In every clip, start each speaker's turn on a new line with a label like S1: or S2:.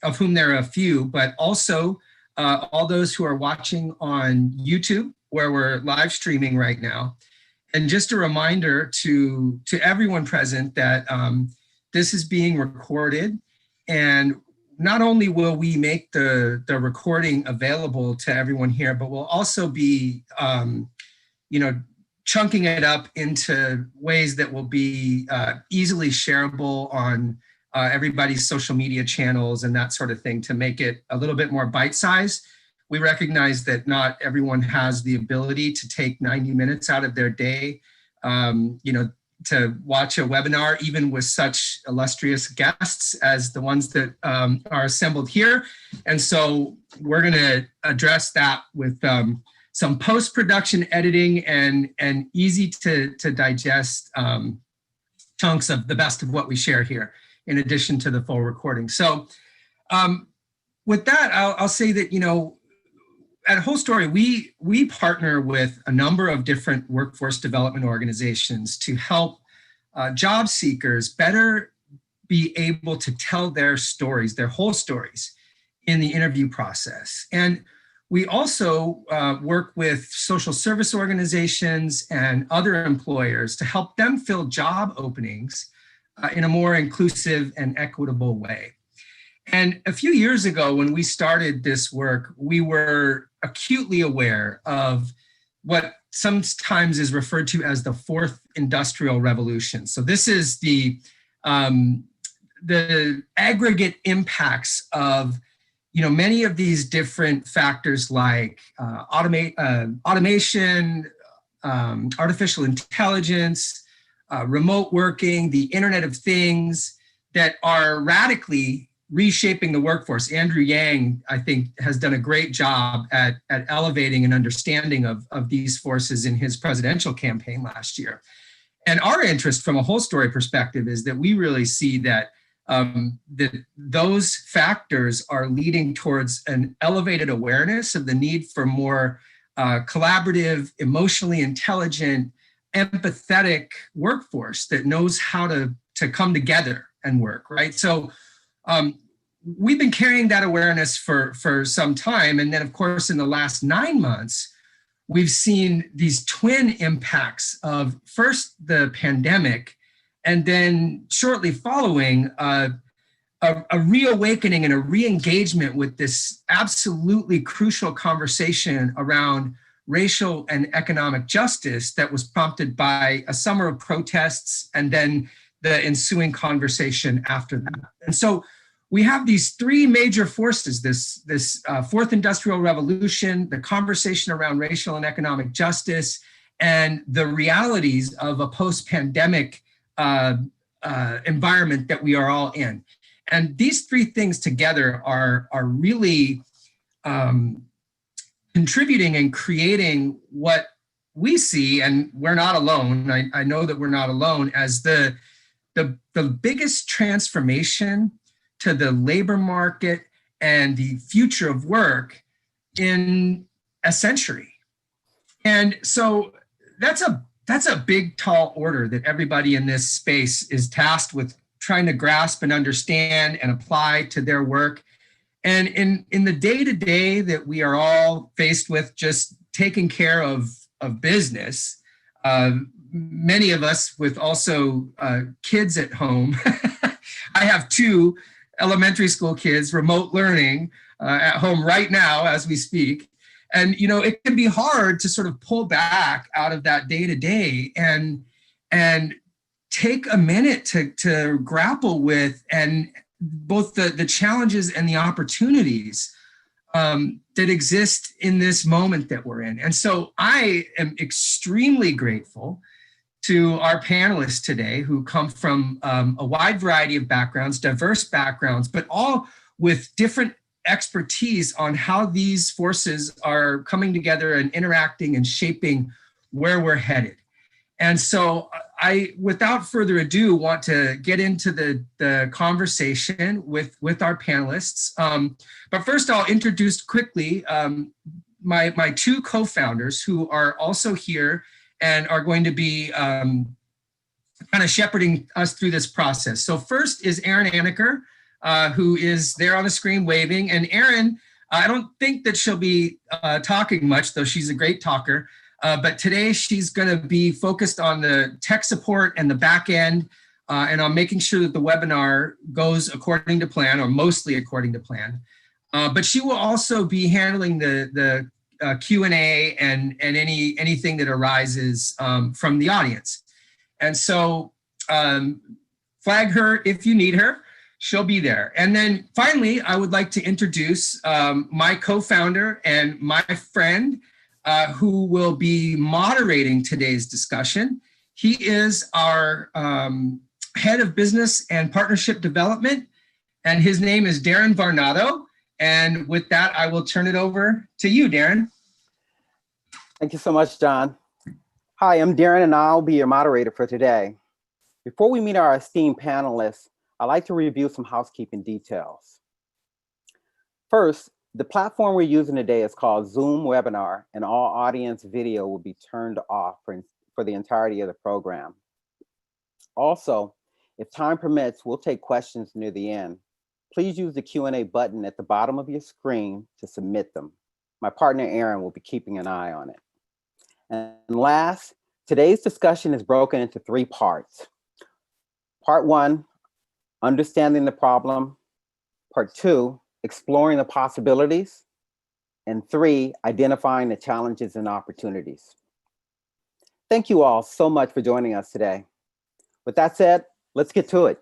S1: of whom there are a few, but also all those who are watching on YouTube, where we're live streaming right now. And just a reminder to everyone present that this is being recorded, and not only will we make the recording available to everyone here, but we'll also be, chunking it up into ways that will be easily shareable on everybody's social media channels and that sort of thing, to make it a little bit more bite-sized. We recognize that not everyone has the ability to take 90 minutes out of their day, to watch a webinar, even with such illustrious guests as the ones that are assembled here. And so we're going to address that with some post-production editing and easy to digest chunks of the best of what we share here, in addition to the full recording. So with that, I'll say that, at Whole Story, we partner with a number of different workforce development organizations to help job seekers better be able to tell their stories, their whole stories, in the interview process. And we also work with social service organizations and other employers to help them fill job openings in a more inclusive and equitable way. And a few years ago, when we started this work, we were acutely aware of what sometimes is referred to as the fourth industrial revolution. So this is the aggregate impacts of many of these different factors, like automation, artificial intelligence, remote working, the Internet of Things, that are radically reshaping the workforce. Andrew Yang, I think, has done a great job at elevating an understanding of these forces in his presidential campaign last year. And our interest from a Whole Story perspective is that we really see that those factors are leading towards an elevated awareness of the need for more collaborative, emotionally intelligent, empathetic workforce that knows how to come together and work, right? So we've been carrying that awareness for some time. And then, of course, in the last 9 months, we've seen these twin impacts of first the pandemic, and then shortly following a reawakening and a re-engagement with this absolutely crucial conversation around racial and economic justice that was prompted by a summer of protests and then the ensuing conversation after that. And so we have these three major forces, this fourth industrial revolution, the conversation around racial and economic justice, and the realities of a post-pandemic environment that we are all in. And these three things together are really contributing and creating what we see, and we're not alone, I know that we're not alone, as the biggest transformation to the labor market and the future of work in a century. And so that's a big, tall order that everybody in this space is tasked with trying to grasp and understand and apply to their work. And in the day-to-day that we are all faced with, just taking care of business, many of us with also kids at home. I have 2 elementary school kids remote learning at home right now as we speak. And, it can be hard to sort of pull back out of that day-to-day and take a minute to grapple with and both the challenges and the opportunities that exist in this moment that we're in. And so I am extremely grateful to our panelists today, who come from a wide variety of backgrounds, diverse backgrounds, but all with different expertise on how these forces are coming together and interacting and shaping where we're headed. And so I, without further ado, want to get into the conversation with our panelists. But first, I'll introduce quickly my 2 co-founders, who are also here and are going to be kind of shepherding us through this process. So first is Aniker. who is there on the screen waving. And Erin, I don't think that she'll be talking much, though she's a great talker. But today she's going to be focused on the tech support and the back end, and on making sure that the webinar goes according to plan, or mostly according to plan. But she will also be handling the Q&A and anything that arises from the audience. And so flag her if you need her. She'll be there. And then finally, I would like to introduce my co-founder and my friend who will be moderating today's discussion. He is our head of business and partnership development, and his name is Darren Varnado. And with that, I will turn it over to you, Darren.
S2: Thank you so much, John. Hi, I'm Darren, and I'll be your moderator for today. Before we meet our esteemed panelists, I'd like to review some housekeeping details. First, the platform we're using today is called Zoom Webinar, and all audience video will be turned off for the entirety of the program. Also, if time permits, we'll take questions near the end. Please use the Q&A button at the bottom of your screen to submit them. My partner, Aaron, will be keeping an eye on it. And last, today's discussion is broken into 3 parts. Part 1, understanding the problem. Part 2, exploring the possibilities. And 3, identifying the challenges and opportunities. Thank you all so much for joining us today. With that said, let's get to it.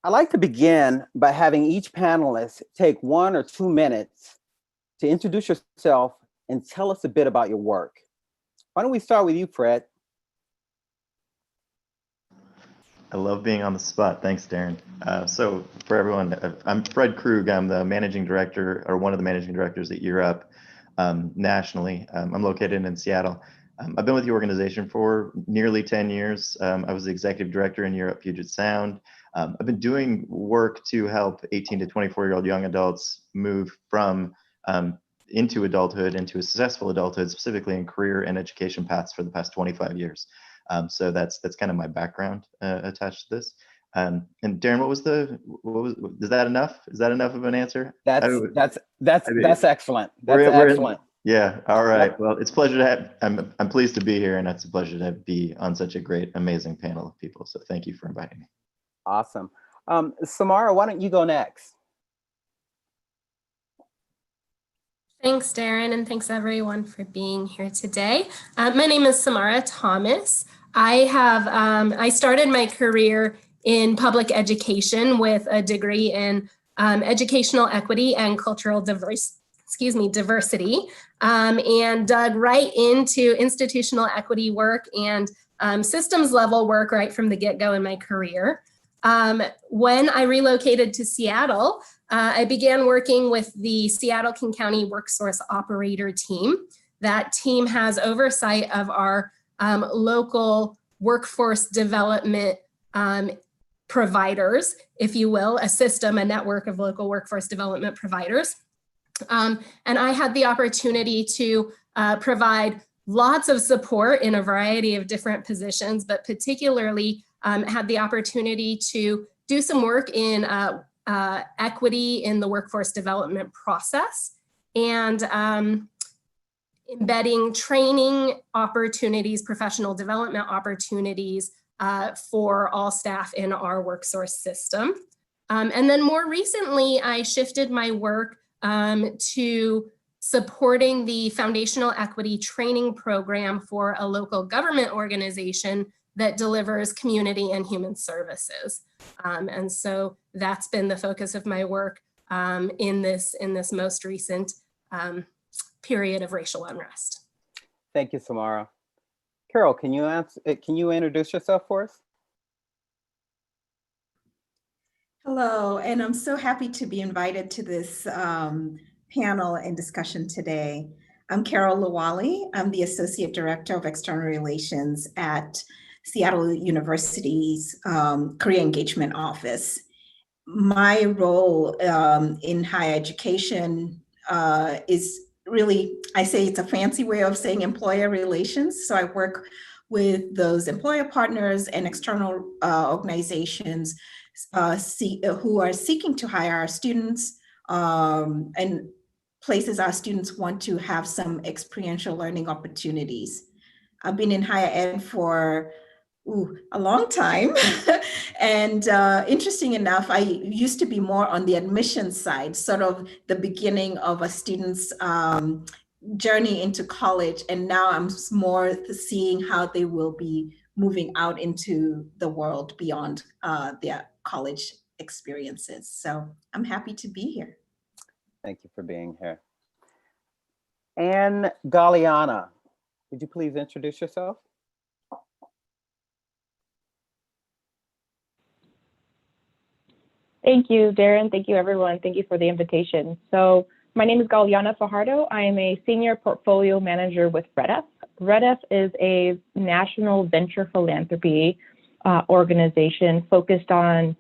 S2: I'd like to begin by having each panelist take 1 or 2 minutes to introduce yourself and tell us a bit about your work. Why don't we start with you, Fred?
S3: I love being on the spot. Thanks, Darren. So for everyone, I'm Fred Krug. I'm the managing director, or one of the managing directors at Year Up nationally. I'm located in Seattle. I've been with the organization for nearly 10 years. I was the executive director in Year Up Puget Sound. I've been doing work to help 18 to 24-year-old young adults move from into adulthood, into a successful adulthood, specifically in career and education paths for the past 25 years. So that's kind of my background attached to this. And Darren, is that enough? Is that enough of an answer?
S2: That's excellent. That's excellent.
S3: Yeah. All right. Well, it's a pleasure to have. I'm pleased to be here, and it's a pleasure to be on such a great, amazing panel of people. So thank you for inviting me.
S2: Awesome. Samara, why don't you go next?
S4: Thanks, Darren, and thanks everyone for being here today. My name is Samara Thomas. I started my career in public education with a degree in educational equity and cultural diversity, and dug right into institutional equity work and systems level work right from the get-go in my career. When I relocated to Seattle, I began working with the Seattle King County WorkSource Operator team. That team has oversight of our local workforce development providers, if you will, a network of local workforce development providers. And I had the opportunity to provide lots of support in a variety of different positions, but particularly had the opportunity to do some work in equity in the workforce development process and embedding training opportunities, professional development opportunities for all staff in our WorkSource system. And then more recently, I shifted my work to supporting the foundational equity training program for a local government organization that delivers community and human services. And so that's been the focus of my work in this most recent period of racial unrest.
S2: Thank you, Samara. Carol, can you introduce yourself for us?
S5: Hello, and I'm so happy to be invited to this panel and discussion today. I'm Carol Lawali. I'm the Associate Director of External Relations at Seattle University's Career Engagement Office. My role in higher education is really, I say it's a fancy way of saying employer relations. So I work with those employer partners and external organizations who are seeking to hire our students, and places our students want to have some experiential learning opportunities. I've been in higher ed for a long time. And interesting enough, I used to be more on the admissions side, sort of the beginning of a student's journey into college. And now I'm more seeing how they will be moving out into the world beyond their college experiences. So I'm happy to be here.
S2: Thank you for being here. Anne Galliana, would you please introduce yourself?
S6: Thank you, Darren. Thank you, everyone. Thank you for the invitation. So my name is Galliana Fajardo. I am a senior portfolio manager with REDF. REDF is a national venture philanthropy organization focused on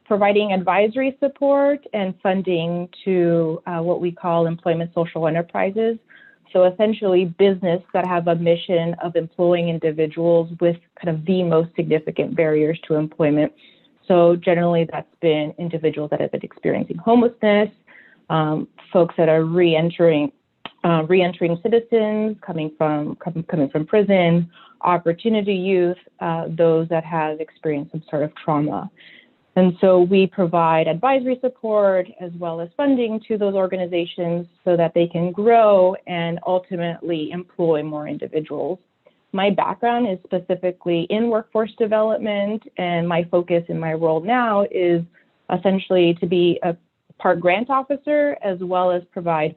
S6: providing advisory support and funding to what we call employment social enterprises. So essentially business that have a mission of employing individuals with kind of the most significant barriers to employment. So generally that's been individuals that have been experiencing homelessness, folks that are re-entering citizens coming from prison, opportunity youth, those that have experienced some sort of trauma. And so we provide advisory support as well as funding to those organizations so that they can grow and ultimately employ more individuals. My background is specifically in workforce development, and my focus in my role now is essentially to be a part grant officer as well as provide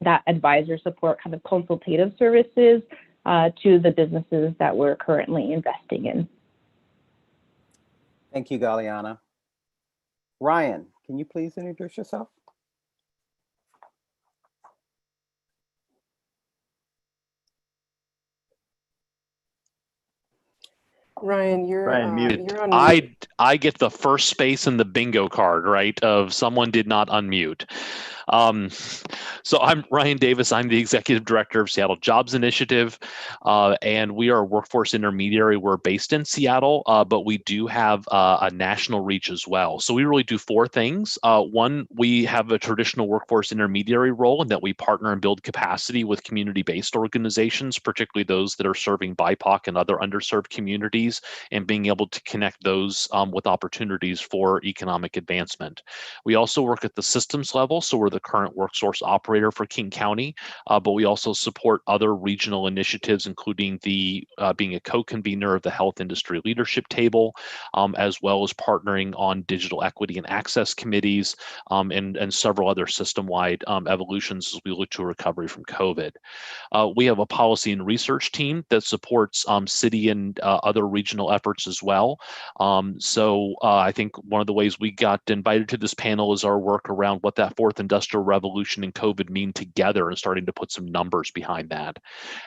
S6: that advisor support, kind of consultative services to the businesses that we're currently investing in.
S2: Thank you, Galliana. Ryan, can you please introduce yourself?
S7: Ryan, you're on mute.
S8: I get the first space in the bingo card, right? Of someone did not unmute. So I'm Ryan Davis. I'm the executive director of Seattle Jobs Initiative, and we are a workforce intermediary. We're based in Seattle, but we do have a national reach as well. So we really do four things. One, we have a traditional workforce intermediary role in that we partner and build capacity with community-based organizations, particularly those that are serving BIPOC and other underserved communities, and being able to connect those with opportunities for economic advancement. We also work at the systems level, so we're the current workforce operator for King County, but we also support other regional initiatives, including the being a co-convener of the Health Industry Leadership Table, as well as partnering on digital equity and access committees, and several other system-wide evolutions as we look to recovery from COVID. We have a policy and research team that supports city and other regional efforts as well. So I think one of the ways we got invited to this panel is our work around what that fourth industrial revolution and COVID mean together, and starting to put some numbers behind that.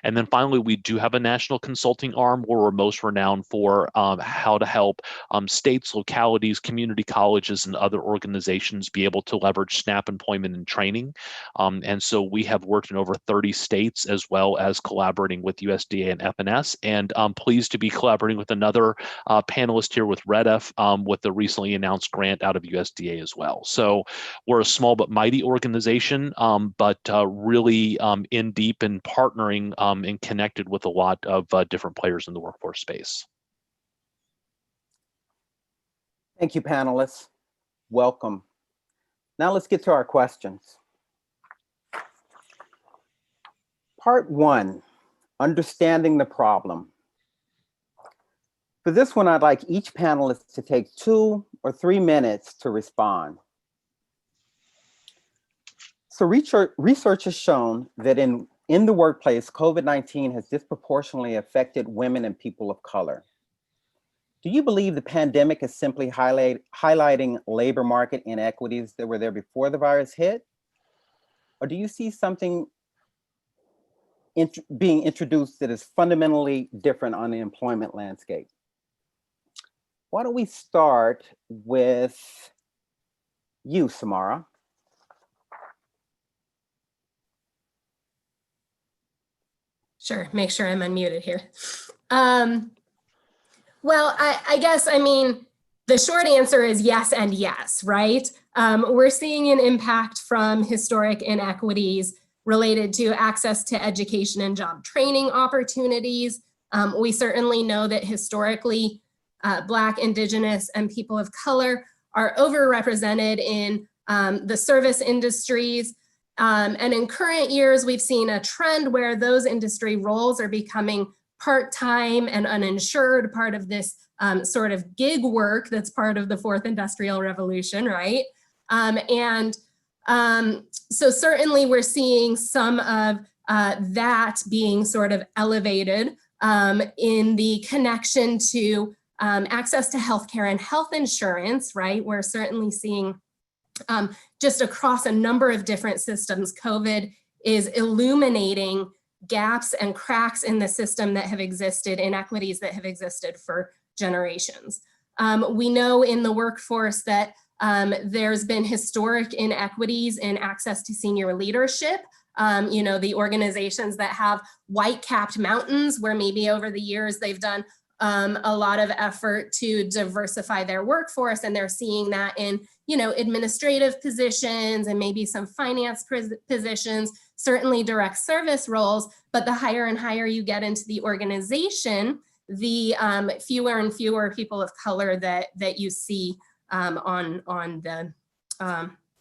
S8: And then finally, we do have a national consulting arm where we're most renowned for how to help states, localities, community colleges, and other organizations be able to leverage SNAP employment and training. And so we have worked in over 30 states, as well as collaborating with USDA and FNS. And I'm pleased to be collaborating with another panelist here with REDF with the recently announced grant out of USDA as well. So we're a small but mighty organization, but really in deep and partnering and connected with a lot of different players in the workforce space.
S2: Thank you, panelists. Welcome. Now let's get to our questions. Part one, understanding the problem. For this one, I'd like each panelist to take 2 or 3 minutes to respond. So research has shown that in the workplace, COVID-19 has disproportionately affected women and people of color. Do you believe the pandemic is simply highlighting labor market inequities that were there before the virus hit? Or do you see something being introduced that is fundamentally different on the employment landscape? Why don't we start with you, Samara?
S4: Sure, make sure I'm unmuted here. Well, I guess, I mean, the short answer is yes and yes, right? We're seeing an impact from historic inequities related to access to education and job training opportunities. We certainly know that historically, Black, Indigenous, and people of color are overrepresented in the service industries. And in current years, we've seen a trend where those industry roles are becoming part-time and uninsured, part of this sort of gig work that's part of the fourth industrial revolution, right? So certainly we're seeing some of that being sort of elevated in the connection to access to healthcare and health insurance, right? We're certainly seeing just across a number of different systems, COVID is illuminating gaps and cracks in the system that have existed, inequities that have existed for generations. We know in the workforce that there's been historic inequities in access to senior leadership. You know, the organizations that have white-capped mountains where maybe over the years they've done a lot of effort to diversify their workforce, and they're seeing that in, you know, administrative positions and maybe some finance positions, certainly direct service roles, but the higher and higher you get into the organization, the fewer and fewer people of color that you see on the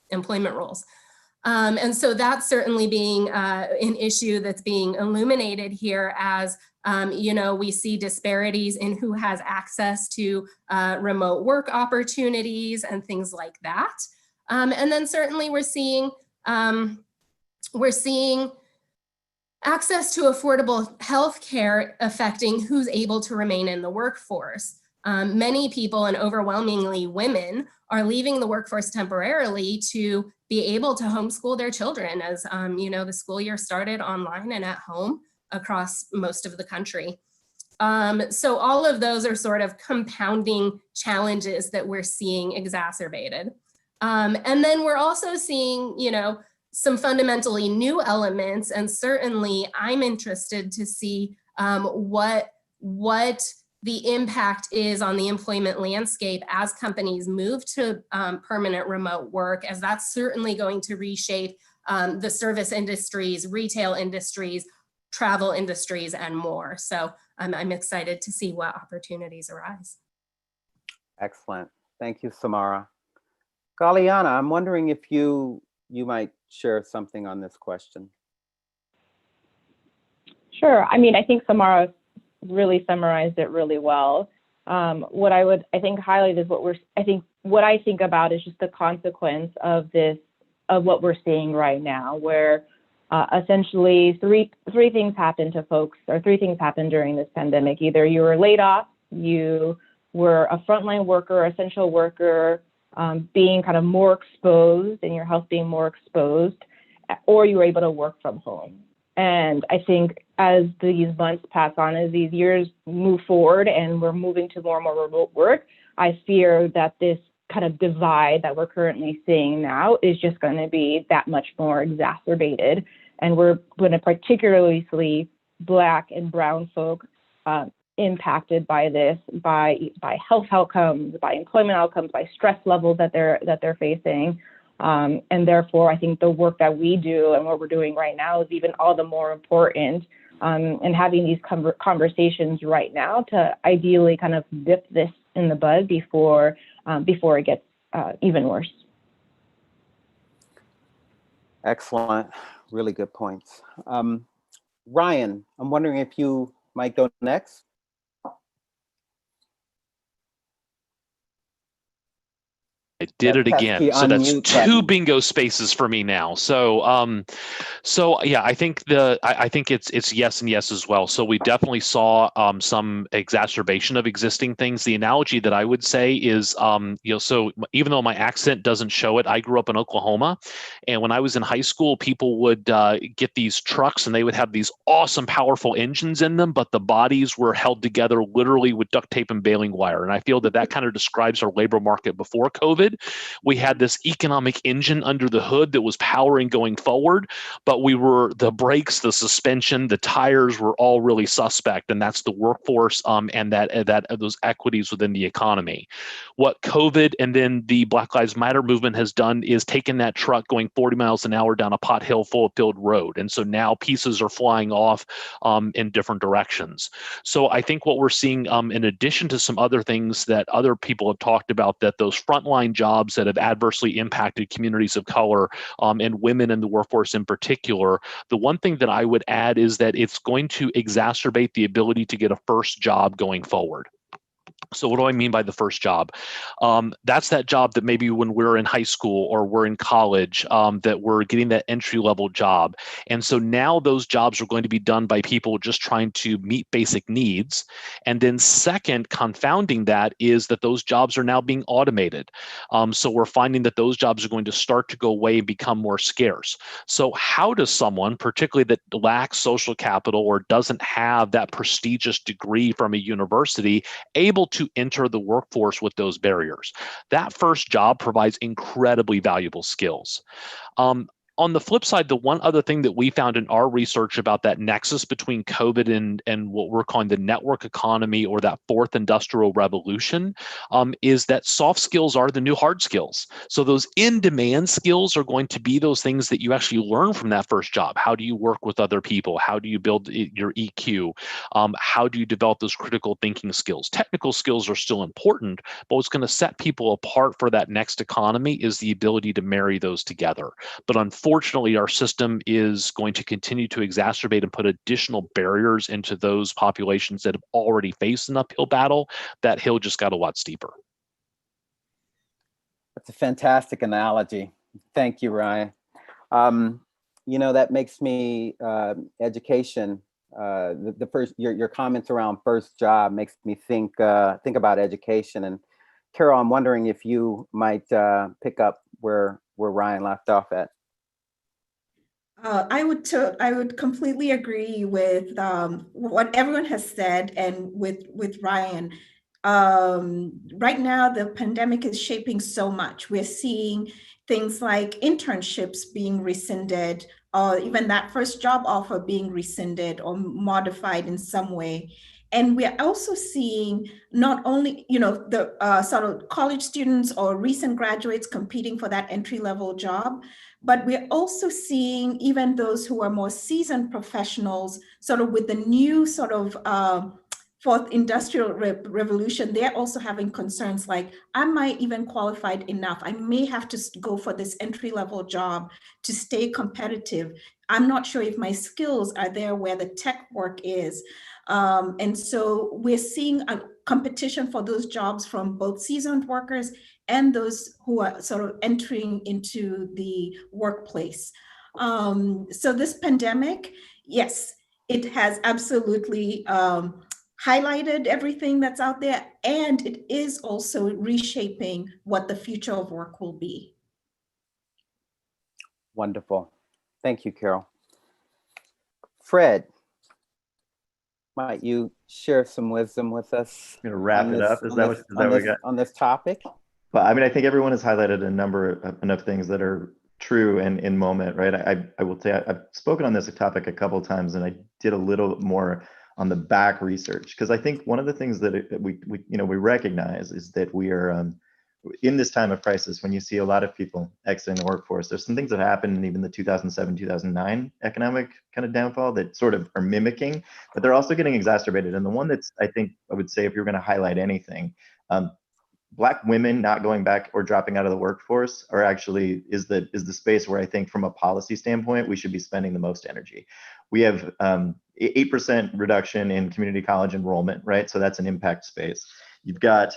S4: employment roles. And so that's certainly being an issue that's being illuminated here as, you know, we see disparities in who has access to remote work opportunities and things like that. And then certainly we're seeing access to affordable health care affecting who's able to remain in the workforce. Many people, and overwhelmingly women, are leaving the workforce temporarily to be able to homeschool their children as, you know, the school year started online and at home across most of the country. So all of those are sort of compounding challenges that we're seeing exacerbated. And then we're also seeing, you know, some fundamentally new elements, and certainly I'm interested to see what the impact is on the employment landscape as companies move to permanent remote work, as that's certainly going to reshape the service industries, retail industries, travel industries, and more. So I'm excited to see what opportunities arise.
S2: Excellent. Thank you, Samara. Galiana, I'm wondering if you might share something on this question.
S6: Sure. I mean, I think Samara really summarized it really well. What I think highlight is what I think about is just the consequence of this, of what we're seeing right now, where essentially three things happened to folks, or three things happened during this pandemic. Either you were laid off, you were a frontline worker, essential worker, being kind of more exposed and your health being more exposed, or you were able to work from home. And I think as these months pass on, as these years move forward and we're moving to more and more remote work, I fear that this kind of divide that we're currently seeing now is just going to be that much more exacerbated. And we're going to particularly see Black and Brown folk impacted by this, by health outcomes, by employment outcomes, by stress levels that they're facing. And therefore, I think the work that we do and what we're doing right now is even all the more important, and having these conversations right now to ideally kind of nip this in the bud before it gets even worse.
S2: Excellent. Really good points. Ryan, I'm wondering if you might go next.
S8: I did it again. So that's two bingo spaces for me now. So yeah, I think it's yes and yes as well. So we definitely saw some exacerbation of existing things. The analogy that I would say is, so even though my accent doesn't show it, I grew up in Oklahoma, and when I was in high school, people would get these trucks and they would have these awesome, powerful engines in them, but the bodies were held together literally with duct tape and baling wire. And I feel that kind of describes our labor market before COVID. We had this economic engine under the hood that was powering going forward, but the brakes, the suspension, the tires were all really suspect, and that's the workforce and those equities within the economy. What COVID and then the Black Lives Matter movement has done is taken that truck going 40 miles an hour down a pothole full of filled road, and so now pieces are flying off in different directions. So I think what we're seeing, in addition to some other things that other people have talked about, that those frontline jobs that have adversely impacted communities of color and women in the workforce in particular, the one thing that I would add is that it's going to exacerbate the ability to get a first job going forward. So what do I mean by the first job? That's that job that maybe when we're in high school or we're in college, that we're getting that entry-level job. And so now those jobs are going to be done by people just trying to meet basic needs. And then second, confounding that is that those jobs are now being automated. So we're finding that those jobs are going to start to go away and become more scarce. So how does someone, particularly that lacks social capital or doesn't have that prestigious degree from a university, able to enter the workforce with those barriers? That first job provides incredibly valuable skills. On the flip side, the one other thing that we found in our research about that nexus between COVID and what we're calling the network economy or that fourth industrial revolution is that soft skills are the new hard skills. So those in-demand skills are going to be those things that you actually learn from that first job. How do you work with other people? How do you build your EQ? How do you develop those critical thinking skills? Technical skills are still important, but what's going to set people apart for that next economy is the ability to marry those together. But unfortunately, our system is going to continue to exacerbate and put additional barriers into those populations that have already faced an uphill battle. That hill just got a lot steeper.
S2: That's a fantastic analogy. Thank you, Ryan. That makes me education. The first your comments around first job makes me think about education. And Carol, I'm wondering if you might pick up where Ryan left off at.
S5: I would completely agree with what everyone has said, and with Ryan. Right now, the pandemic is shaping so much. We're seeing things like internships being rescinded, or even that first job offer being rescinded or modified in some way. And we're also seeing not only, the sort of college students or recent graduates competing for that entry-level job, but we're also seeing even those who are more seasoned professionals, sort of with the new sort of fourth industrial revolution, they're also having concerns like, am I even qualified enough? I may have to go for this entry-level job to stay competitive. I'm not sure if my skills are there where the tech work is. And so we're seeing a competition for those jobs from both seasoned workers and those who are sort of entering into the workplace. So this pandemic, yes, it has absolutely highlighted everything that's out there, and it is also reshaping what the future of work will be.
S2: Wonderful. Thank you, Carol. Fred, might you share some wisdom with us?
S3: I'm gonna wrap it up. Is that what we got
S2: on this topic?
S3: Well, I mean, I think everyone has highlighted a number of things that are true and in moment, right? I will say I've spoken on this topic a couple of times, and I did a little more on the back research, because I think one of the things that we recognize is that we are in this time of crisis. When you see a lot of people exiting the workforce, there's some things that happened in even the 2007, 2009 economic kind of downfall that sort of are mimicking, but they're also getting exacerbated. And the one that's, I think I would say, if you're going to highlight anything, Black women not going back or dropping out of the workforce are actually is the space where I think from a policy standpoint, we should be spending the most energy. We have 8% reduction in community college enrollment, right? So that's an impact space. You've got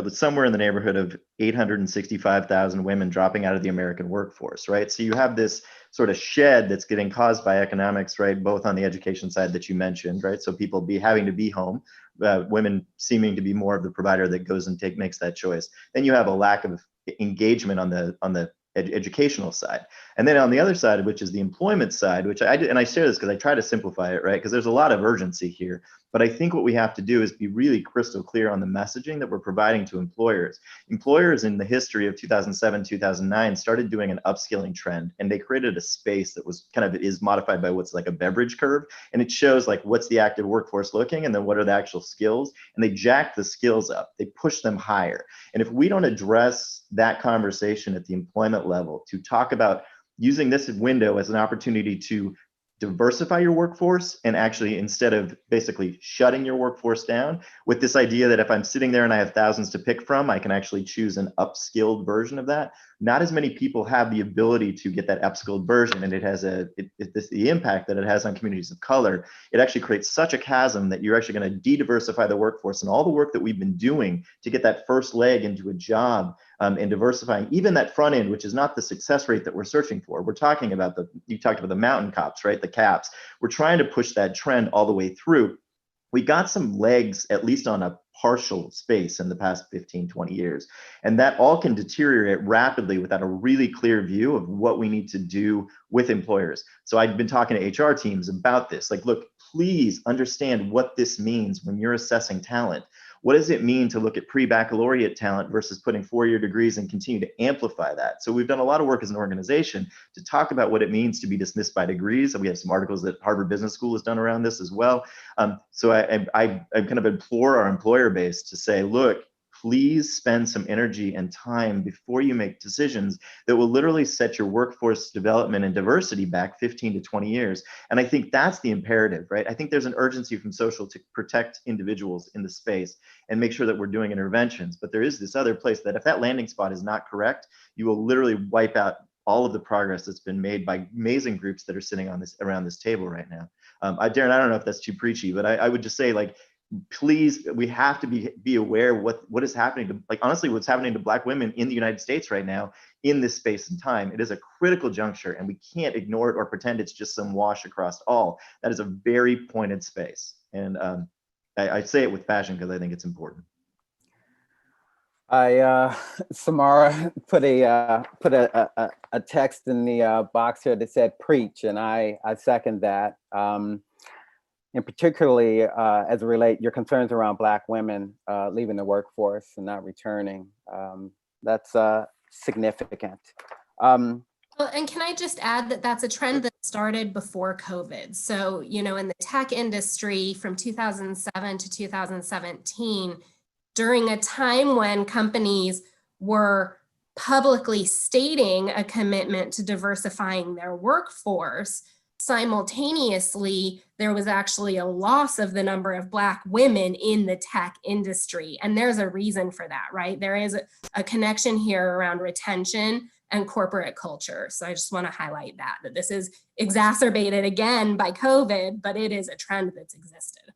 S3: somewhere in the neighborhood of 865,000 women dropping out of the American workforce, right? So you have this sort of shed that's getting caused by economics, right? Both on the education side that you mentioned, right? So people having to be home, women seeming to be more of the provider that goes and makes that choice. Then you have a lack of engagement on the educational side. And then on the other side, which is the employment side, which I share this because I try to simplify it, right? Because there's a lot of urgency here. But I think what we have to do is be really crystal clear on the messaging that we're providing to employers. Employers in the history of 2007, 2009 started doing an upskilling trend, and they created a space that was kind of is modified by what's like a beverage curve. And it shows like what's the active workforce looking, and then what are the actual skills. And they jack the skills up, they push them higher. And if we don't address that conversation at the employment level to talk about using this window as an opportunity to diversify your workforce, and actually, instead of basically shutting your workforce down, with this idea that if I'm sitting there and I have thousands to pick from, I can actually choose an upskilled version of that. Not as many people have the ability to get that upskilled version, and it has the impact that it has on communities of color. It actually creates such a chasm that you're actually going to de-diversify the workforce, and all the work that we've been doing to get that first leg into a job and diversifying even that front end, which is not the success rate that we're searching for. We're talking about you talked about the mountain cops, right? The caps. We're trying to push that trend all the way through. We got some legs, at least on a partial space in the past 15, 20 years. And that all can deteriorate rapidly without a really clear view of what we need to do with employers. So I've been talking to HR teams about this. Like, look, please understand what this means when you're assessing talent. What does it mean to look at pre-baccalaureate talent versus putting four-year degrees and continue to amplify that? So we've done a lot of work as an organization to talk about what it means to be dismissed by degrees. And we have some articles that Harvard Business School has done around this as well. So I kind of implore our employer base to say, look, please spend some energy and time before you make decisions that will literally set your workforce development and diversity back 15 to 20 years. And I think that's the imperative, right? I think there's an urgency from social to protect individuals in the space and make sure that we're doing interventions. But there is this other place that if that landing spot is not correct, you will literally wipe out all of the progress that's been made by amazing groups that are sitting on around this table right now. Darren, I don't know if that's too preachy, but I would just say, like, please, we have to be aware of what is happening to, like, honestly, what's happening to Black women in the United States right now in this space and time. It is a critical juncture, and we can't ignore it or pretend it's just some wash across all. That is a very pointed space. And I say it with passion because I think it's important.
S2: Samara put a text in the box here that said preach, and I second that. And particularly as it relates your concerns around Black women leaving the workforce and not returning. That's significant.
S4: Well, and can I just add that that's a trend that started before COVID. So, you know, in the tech industry from 2007 to 2017, during a time when companies were publicly stating a commitment to diversifying their workforce, simultaneously, there was actually a loss of the number of Black women in the tech industry. And there's a reason for that, right? There is a connection here around retention and corporate culture. So I just want to highlight that this is exacerbated again by COVID, but it is a trend that's existed.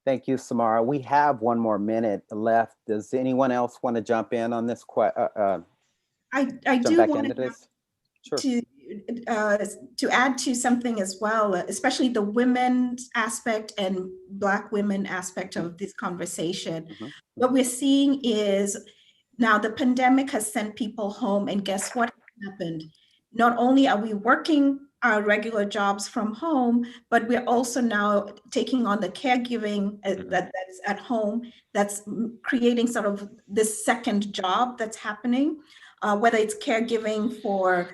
S2: Thank you, Samara. We have one more minute left. Does anyone else want to jump in on this question?
S5: I do want to add to something as well, especially the women's aspect and Black women aspect of this conversation. Mm-hmm. What we're seeing is now the pandemic has sent people home, and guess what happened? Not only are we working our regular jobs from home, but we're also now taking on the caregiving that's at home, that's creating sort of this second job that's happening, whether it's caregiving for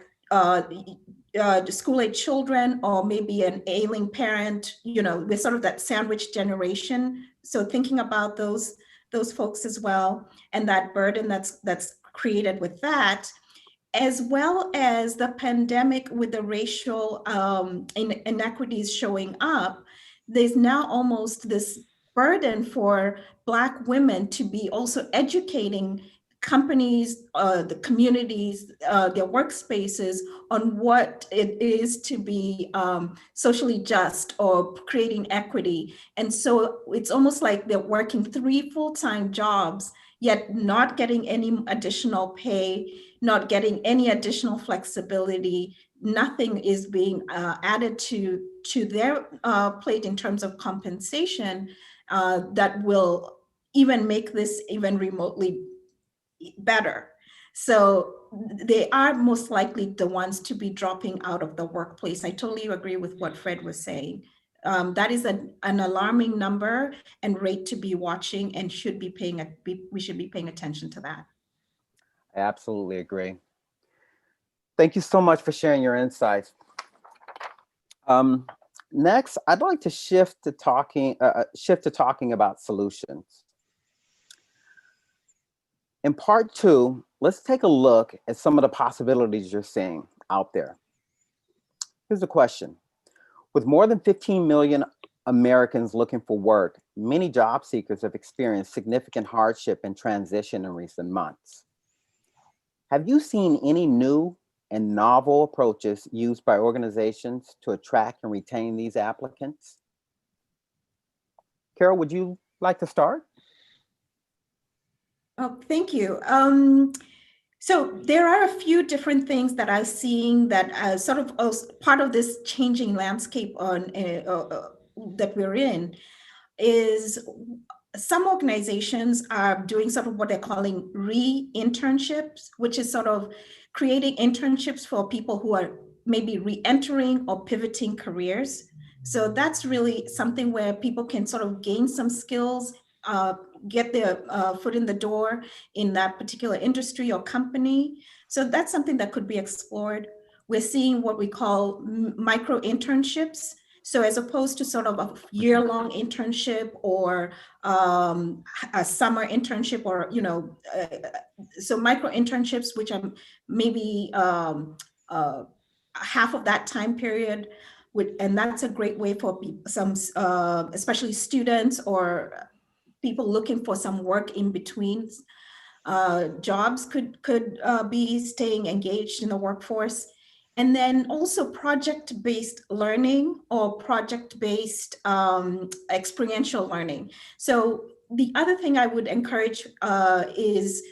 S5: school-age children or maybe an ailing parent. You know, we're sort of that sandwich generation. So thinking about those folks as well, and that burden that's created with that, as well as the pandemic with the racial inequities showing up. There's now almost this burden for Black women to be also educating companies, the communities, their workspaces on what it is to be socially just or creating equity. And so it's almost like they're working 3 full-time jobs, yet not getting any additional pay, not getting any additional flexibility. Nothing is being added to their plate in terms of compensation that will even make this even remotely better. So they are most likely the ones to be dropping out of the workplace. I totally agree with what Fred was saying. That is an alarming number and rate to be watching, and we should be paying attention to that.
S2: I absolutely agree. Thank you so much for sharing your insights. Next, I'd like to shift to talking about solutions. In part two, let's take a look at some of the possibilities you're seeing out there. Here's the question. With more than 15 million Americans looking for work, many job seekers have experienced significant hardship and transition in recent months. Have you seen any new and novel approaches used by organizations to attract and retain these applicants? Carol, would you like to start?
S5: Oh, thank you. So there are a few different things that I'm seeing that sort of part of this changing landscape that we're in is some organizations are doing sort of what they're calling re-internships, which is sort of creating internships for people who are maybe re-entering or pivoting careers. So that's really something where people can sort of gain some skills, get their foot in the door in that particular industry or company. So that's something that could be explored. We're seeing what we call micro internships. So as opposed to sort of a year-long internship or a summer internship, or so micro internships, which are maybe half of that time period, and that's a great way for some, especially students or people looking for some work in between jobs could be staying engaged in the workforce. And then also project-based learning or project-based experiential learning. So the other thing I would encourage is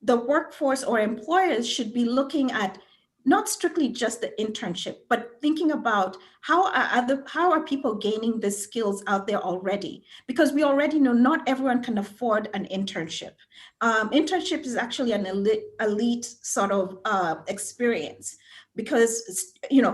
S5: the workforce or employers should be looking at not strictly just the internship, but thinking about how are people gaining the skills out there already? Because we already know not everyone can afford an internship. Internship is actually an elite sort of experience, because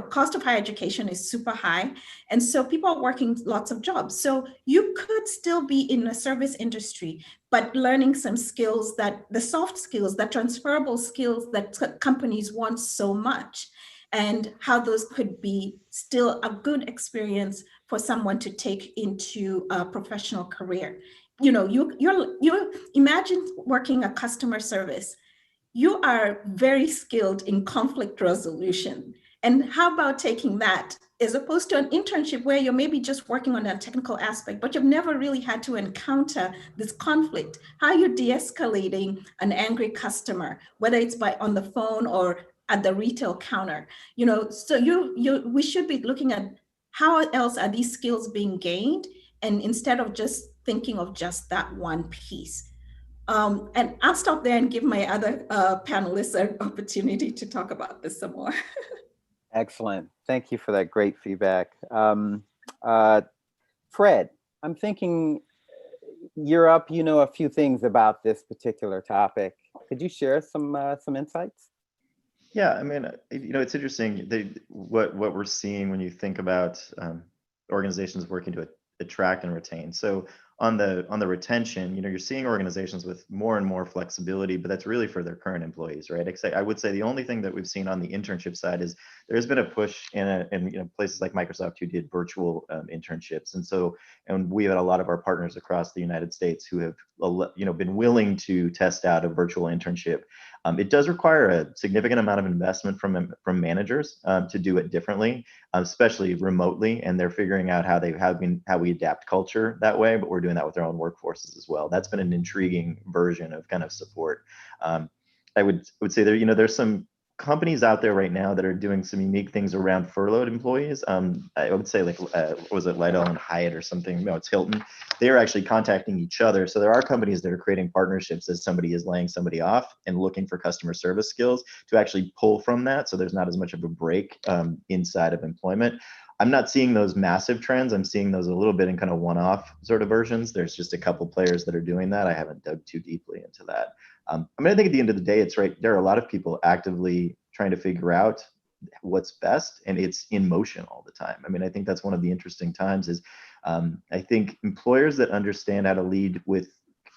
S5: cost of higher education is super high, and so people are working lots of jobs. So you could still be in a service industry, but learning some skills, the soft skills, the transferable skills that companies want so much, and how those could be still a good experience for someone to take into a professional career. You imagine working a customer service. You are very skilled in conflict resolution. And how about taking that as opposed to an internship where you're maybe just working on a technical aspect, but you've never really had to encounter this conflict? How are you de-escalating an angry customer, whether it's on the phone or at the retail counter? So we should be looking at how else are these skills being gained, and instead of just thinking of just that one piece. And I'll stop there and give my other panelists an opportunity to talk about this some more.
S2: Excellent. Thank you for that great feedback. Fred, I'm thinking you're up, you know a few things about this particular topic. Could you share some insights?
S3: Yeah, I mean, it's interesting what we're seeing when you think about organizations working to attract and retain. So on the retention, you're seeing organizations with more and more flexibility, but that's really for their current employees, right? I would say the only thing that we've seen on the internship side is there's been a push in places like Microsoft who did virtual internships, and we had a lot of our partners across the United States who have been willing to test out a virtual internship. It does require a significant amount of investment from managers to do it differently, especially remotely, and they're figuring out how we adapt culture that way, but we're doing that with our own workforces as well. That's been an intriguing version of kind of support. I would say there's some companies out there right now that are doing some unique things around furloughed employees. I would say was it Lidl and Hyatt or something? No, it's Hilton. They're actually contacting each other. So there are companies that are creating partnerships as somebody is laying somebody off and looking for customer service skills to actually pull from that. So there's not as much of a break inside of employment. I'm not seeing those massive trends. I'm seeing those a little bit in kind of one-off sort of versions. There's just a couple players that are doing that. I haven't dug too deeply into that. I think at the end of the day, it's right. There are a lot of people actively trying to figure out what's best, and it's in motion all the time. I mean, I think that's one of the interesting times is I think employers that understand how to lead with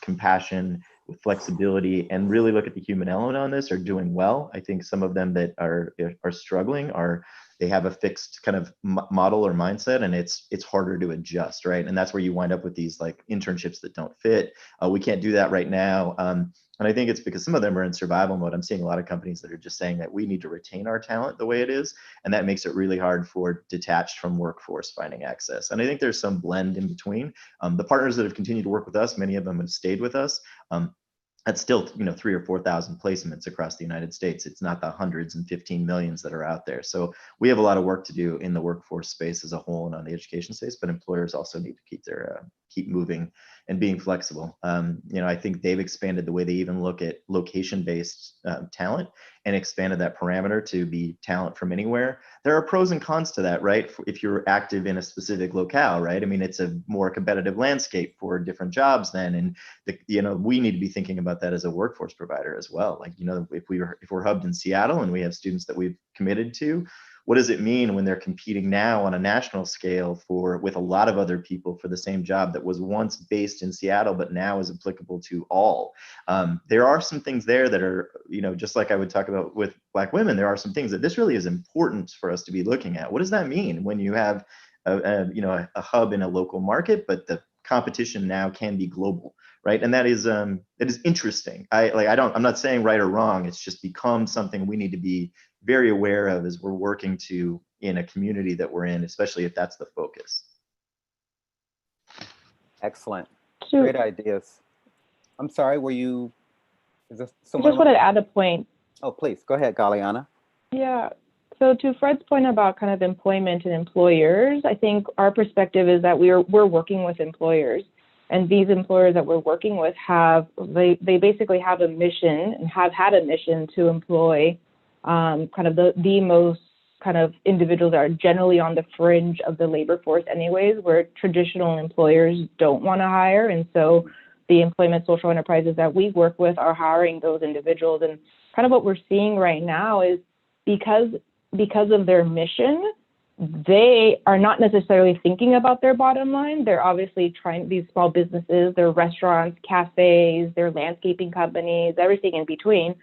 S3: compassion, with flexibility, and really look at the human element on this are doing well. I think some of them that are struggling they have a fixed kind of model or mindset, and it's harder to adjust, right? And that's where you wind up with these like internships that don't fit. We can't do that right now. And I think it's because some of them are in survival mode. I'm seeing a lot of companies that are just saying that we need to retain our talent the way it is. And that makes it really hard for detached from workforce finding access. And I think there's some blend in between. The partners that have continued to work with us, many of them have stayed with us. That's still, 3,000 or 4,000 placements across the United States. It's not the hundreds and 15 millions that are out there. So we have a lot of work to do in the workforce space as a whole and on the education space, but employers also need to keep moving and being flexible. I think they've expanded the way they even look at location-based talent and expanded that parameter to be talent from anywhere. There are pros and cons to that, right? If you're active in a specific locale, right? I mean, it's a more competitive landscape for different jobs then. And, we need to be thinking about that as a workforce provider as well. Like, if we're hubbed in Seattle and we have students that we've committed to, what does it mean when they're competing now on a national scale with a lot of other people for the same job that was once based in Seattle, but now is applicable to all? There are some things there that are, just like I would talk about with Black women, there are some things that this really is important for us to be looking at. What does that mean when you have a hub in a local market, but the competition now can be global, right? And that is it is interesting. I'm not saying right or wrong. It's just become something we need to be very aware of as we're working in a community that we're in, especially if that's the focus.
S2: Excellent. Great ideas. I'm sorry, is this someone?
S6: I just wanted to add a point.
S2: Oh, please, go ahead, Galiana.
S6: Yeah, so to Fred's point about kind of employment and employers, I think our perspective is that we're working with employers. And these employers that we're working with they basically have a mission and have had a mission to employ kind of the most kind of individuals that are generally on the fringe of the labor force anyways, where traditional employers don't want to hire. And so the employment social enterprises that we work with are hiring those individuals. And kind of what we're seeing right now is because of their mission, they are not necessarily thinking about their bottom line. They're obviously these small businesses, their restaurants, cafes, their landscaping companies, everything in between.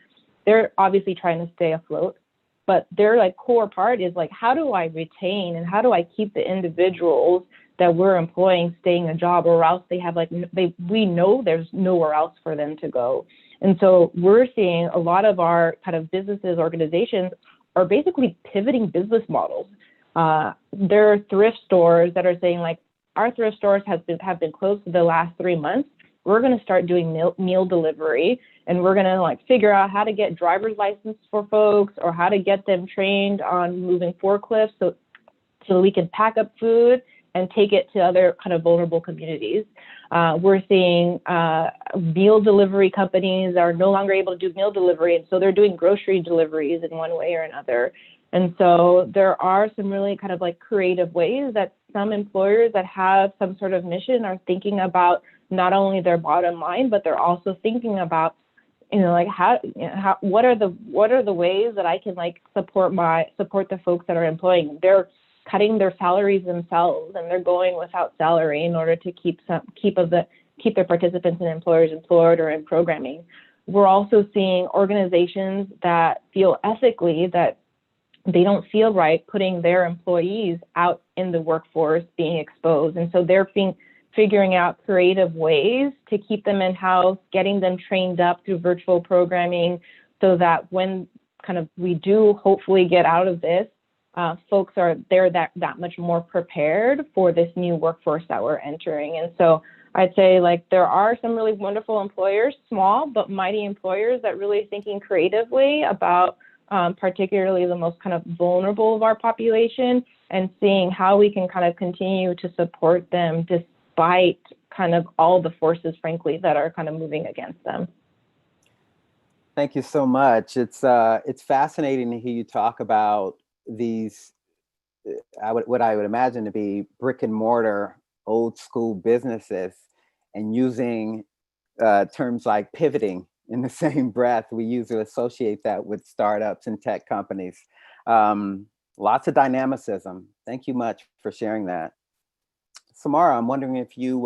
S6: They're obviously trying to stay afloat, but their core part is how do I retain and how do I keep the individuals that we're employing staying a job, or else they have we know there's nowhere else for them to go. And so we're seeing a lot of our kind of businesses, organizations are basically pivoting business models. There are thrift stores that are saying our thrift stores have been closed for the last 3 months. We're going to start doing meal delivery, and we're going to figure out how to get driver's license for folks or how to get them trained on moving forklifts so we can pack up food and take it to other kind of vulnerable communities. We're seeing meal delivery companies are no longer able to do meal delivery, and so they're doing grocery deliveries in one way or another. And so there are some really kind of creative ways that some employers that have some sort of mission are thinking about not only their bottom line, but they're also thinking about, what are the ways that I can support the folks that are employing. They're cutting their salaries themselves, and they're going without salary in order to keep their participants and employers employed or in programming. We're also seeing organizations that feel ethically that they don't feel right putting their employees out in the workforce being exposed. And so they're figuring out creative ways to keep them in-house, getting them trained up through virtual programming so that when we do hopefully get out of this, folks are that much more prepared for this new workforce that we're entering. And so I'd say there are some really wonderful employers, small but mighty employers that really thinking creatively about particularly the most kind of vulnerable of our population, and seeing how we can kind of continue to support them despite kind of all the forces, frankly, that are kind of moving against them.
S2: Thank you so much. It's fascinating to hear you talk about these, what I would imagine to be brick and mortar, old school businesses, and using terms like pivoting in the same breath. We usually associate that with startups and tech companies. Lots of dynamicism. Thank you much for sharing that. Samara, I'm wondering if you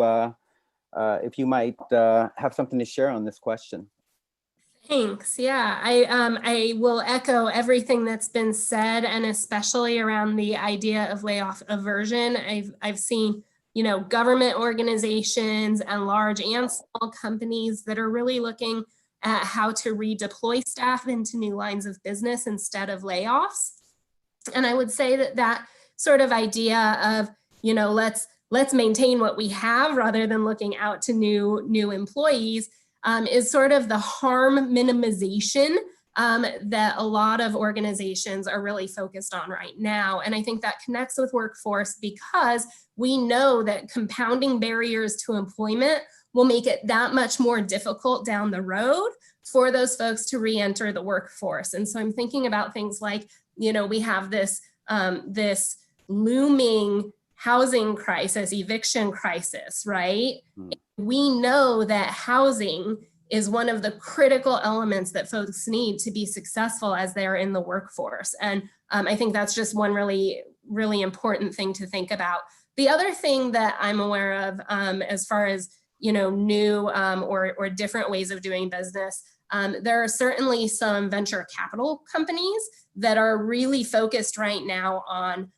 S2: might have something to share on this question.
S4: Thanks. Yeah, I will echo everything that's been said, and especially around the idea of layoff aversion. I've seen, government organizations and large and small companies that are really looking at how to redeploy staff into new lines of business instead of layoffs. And I would say that sort of idea of, let's maintain what we have rather than looking out to new employees is sort of the harm minimization that a lot of organizations are really focused on right now. And I think that connects with workforce because we know that compounding barriers to employment will make it that much more difficult down the road for those folks to re-enter the workforce. And so I'm thinking about things like, we have this looming housing crisis, eviction crisis, right? We know that housing is one of the critical elements that folks need to be successful as they're in the workforce. And I think that's just one really, really important thing to think about. The other thing that I'm aware of as far as, new or different ways of doing business, there are certainly some venture capital companies that are really focused right now on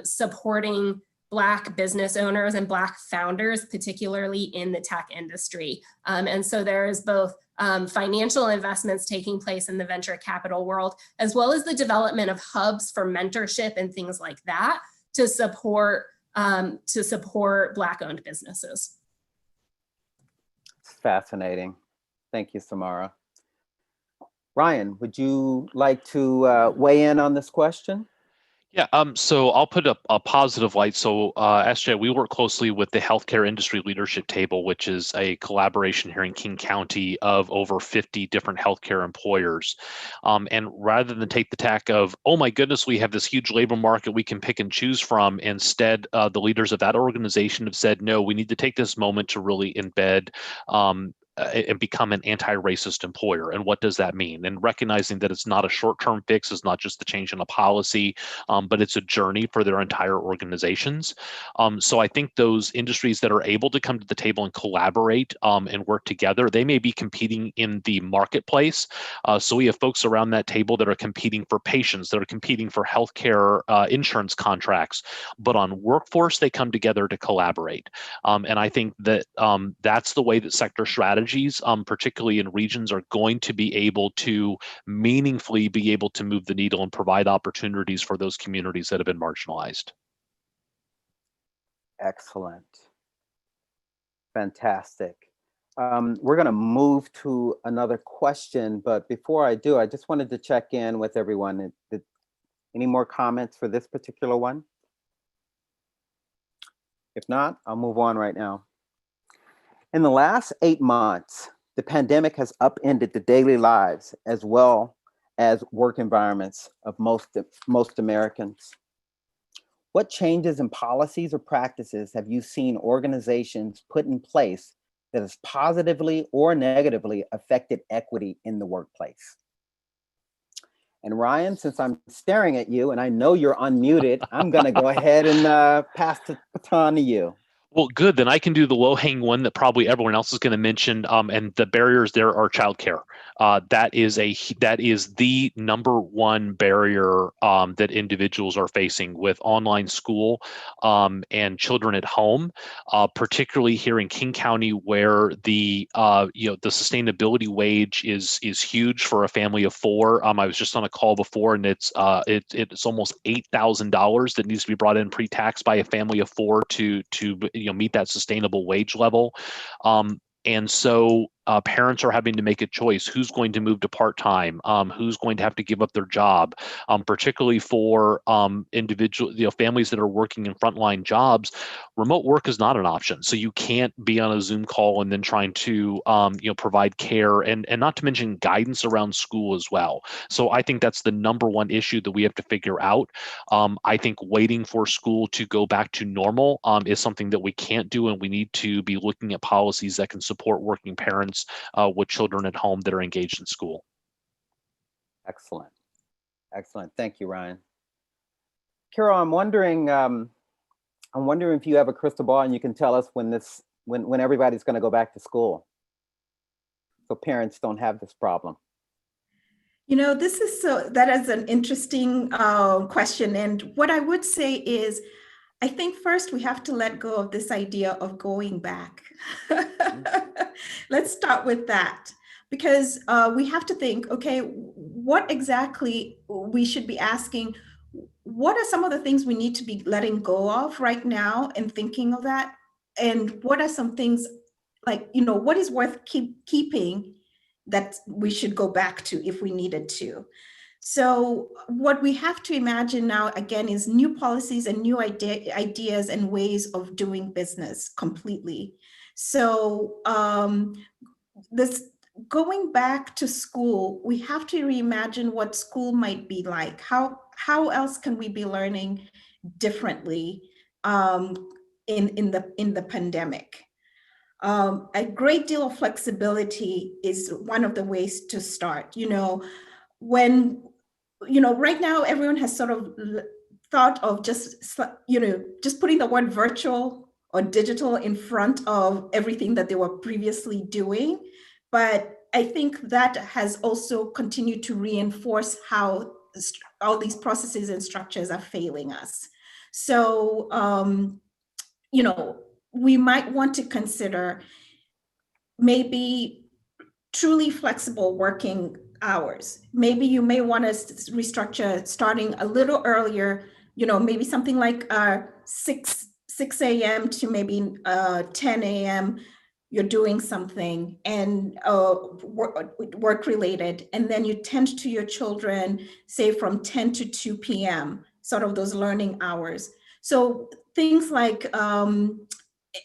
S4: supporting Black business owners and Black founders, particularly in the tech industry. And so there is both financial investments taking place in the venture capital world, as well as the development of hubs for mentorship and things like that to support Black-owned businesses.
S2: It's fascinating. Thank you, Samara. Ryan, would you like to weigh in on this question?
S8: Yeah, so I'll put a positive light. So SJ, we work closely with the Healthcare Industry Leadership Table, which is a collaboration here in King County of over 50 different healthcare employers. And rather than take the tack of, oh my goodness, we have this huge labor market we can pick and choose from, instead, the leaders of that organization have said, no, we need to take this moment to really embed and become an anti-racist employer. And what does that mean? And recognizing that it's not a short-term fix, it's not just the change in a policy, but it's a journey for their entire organizations. So I think those industries that are able to come to the table and collaborate and work together, they may be competing in the marketplace. So we have folks around that table that are competing for patients, that are competing for healthcare insurance contracts, but on workforce, they come together to collaborate. And I think that that's the way that sector strategies, particularly in regions, are going to be able to meaningfully be able to move the needle and provide opportunities for those communities that have been marginalized.
S2: Excellent. Fantastic. We're going to move to another question, but before I do, I just wanted to check in with everyone. Any more comments for this particular one? If not, I'll move on right now. In the last 8 months, the pandemic has upended the daily lives as well as work environments of most Americans. What changes in policies or practices have you seen organizations put in place that has positively or negatively affected equity in the workplace? And Ryan, since I'm staring at you and I know you're unmuted, I'm going to go ahead and pass the baton to you.
S8: Well, good. Then I can do the low-hanging one that probably everyone else is going to mention. And the barriers there are childcare. That is the number one barrier that individuals are facing with online school and children at home, particularly here in King County, where the sustainability wage is huge for a family of four. I was just on a call before, and it's almost $8,000 that needs to be brought in pre-tax by a family of four to meet that sustainable wage level. And so parents are having to make a choice. Who's going to move to part-time? Who's going to have to give up their job? Particularly for individual, families that are working in frontline jobs, remote work is not an option. So you can't be on a Zoom call and then trying to provide care and not to mention guidance around school as well. So I think that's the number one issue that we have to figure out. I think waiting for school to go back to normal is something that we can't do, and we need to be looking at policies that can support working parents with children at home that are engaged in school.
S2: Excellent. Excellent. Thank you, Ryan. Carol, I'm wondering if you have a crystal ball and you can tell us when everybody's going to go back to school, so parents don't have this problem.
S5: That is an interesting question. And what I would say is, I think first we have to let go of this idea of going back. Let's start with that, because we have to think, okay, what exactly we should be asking, what are some of the things we need to be letting go of right now and thinking of that? And what are some things like, what is worth keeping that we should go back to if we needed to? So what we have to imagine now, again, is new policies and new ideas and ways of doing business completely. So this going back to school, we have to reimagine what school might be like. How else can we be learning differently in the pandemic? A great deal of flexibility is one of the ways to start. Right now everyone has sort of thought of just putting the word virtual or digital in front of everything that they were previously doing. But I think that has also continued to reinforce how all these processes and structures are failing us. So, we might want to consider maybe truly flexible working hours. Maybe you may want to restructure starting a little earlier, maybe something like 6 a.m. to maybe 10 a.m. You're doing something and work related, and then you tend to your children, say from 10 to 2 p.m., sort of those learning hours. So things like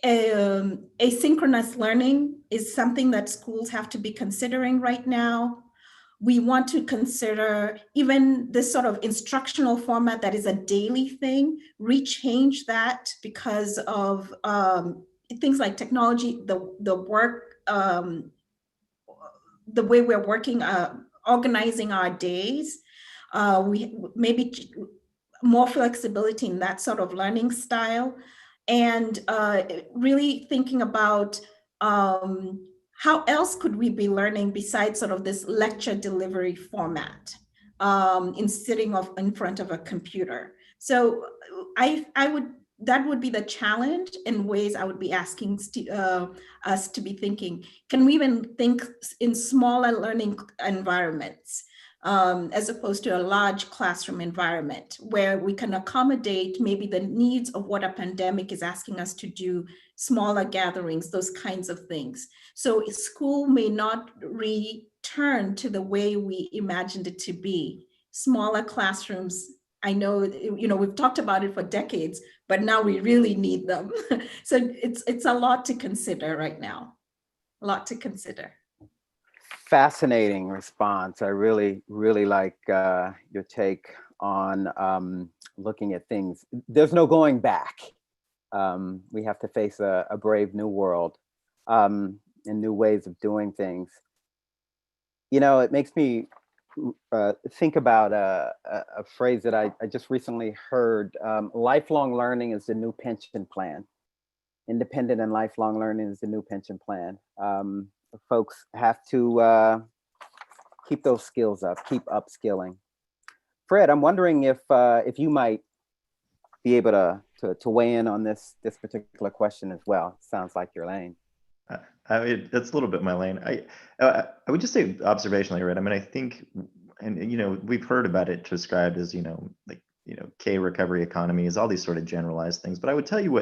S5: asynchronous learning is something that schools have to be considering right now. We want to consider even this sort of instructional format that is a daily thing, rechange that because of things like technology, the work, the way we're working, organizing our days. We maybe more flexibility in that sort of learning style, and really thinking about how else could we be learning besides sort of this lecture delivery format in sitting in front of a computer. So that would be the challenge and ways I would be asking us to be thinking. Can we even think in smaller learning environments? As opposed to a large classroom environment where we can accommodate maybe the needs of what a pandemic is asking us to do, smaller gatherings, those kinds of things. So school may not return to the way we imagined it to be. Smaller classrooms, I know, we've talked about it for decades, but now we really need them. So it's a lot to consider right now, a lot to consider.
S2: Fascinating response. I really, really like your take on looking at things. There's no going back. We have to face a brave new world and new ways of doing things. It makes me think about a phrase that I just recently heard. Lifelong learning is the new pension plan. Independent and lifelong learning is the new pension plan. Folks have to keep those skills up, keep upskilling. Fred, I'm wondering if you might be able to weigh in on this particular question as well. Sounds like your lane.
S3: That's a little bit my lane. I would just say observationally, right? I mean, I think, and we've heard about it described as K recovery economies, all these sort of generalized things. But I would tell you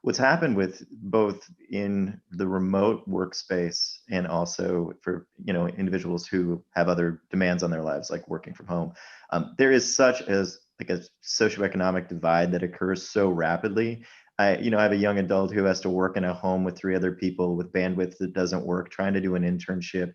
S3: what's happened with both in the remote workspace and also for individuals who have other demands on their lives, like working from home. There is such as like a socioeconomic divide that occurs so rapidly. I have a young adult who has to work in a home with 3 other people with bandwidth that doesn't work, trying to do an internship.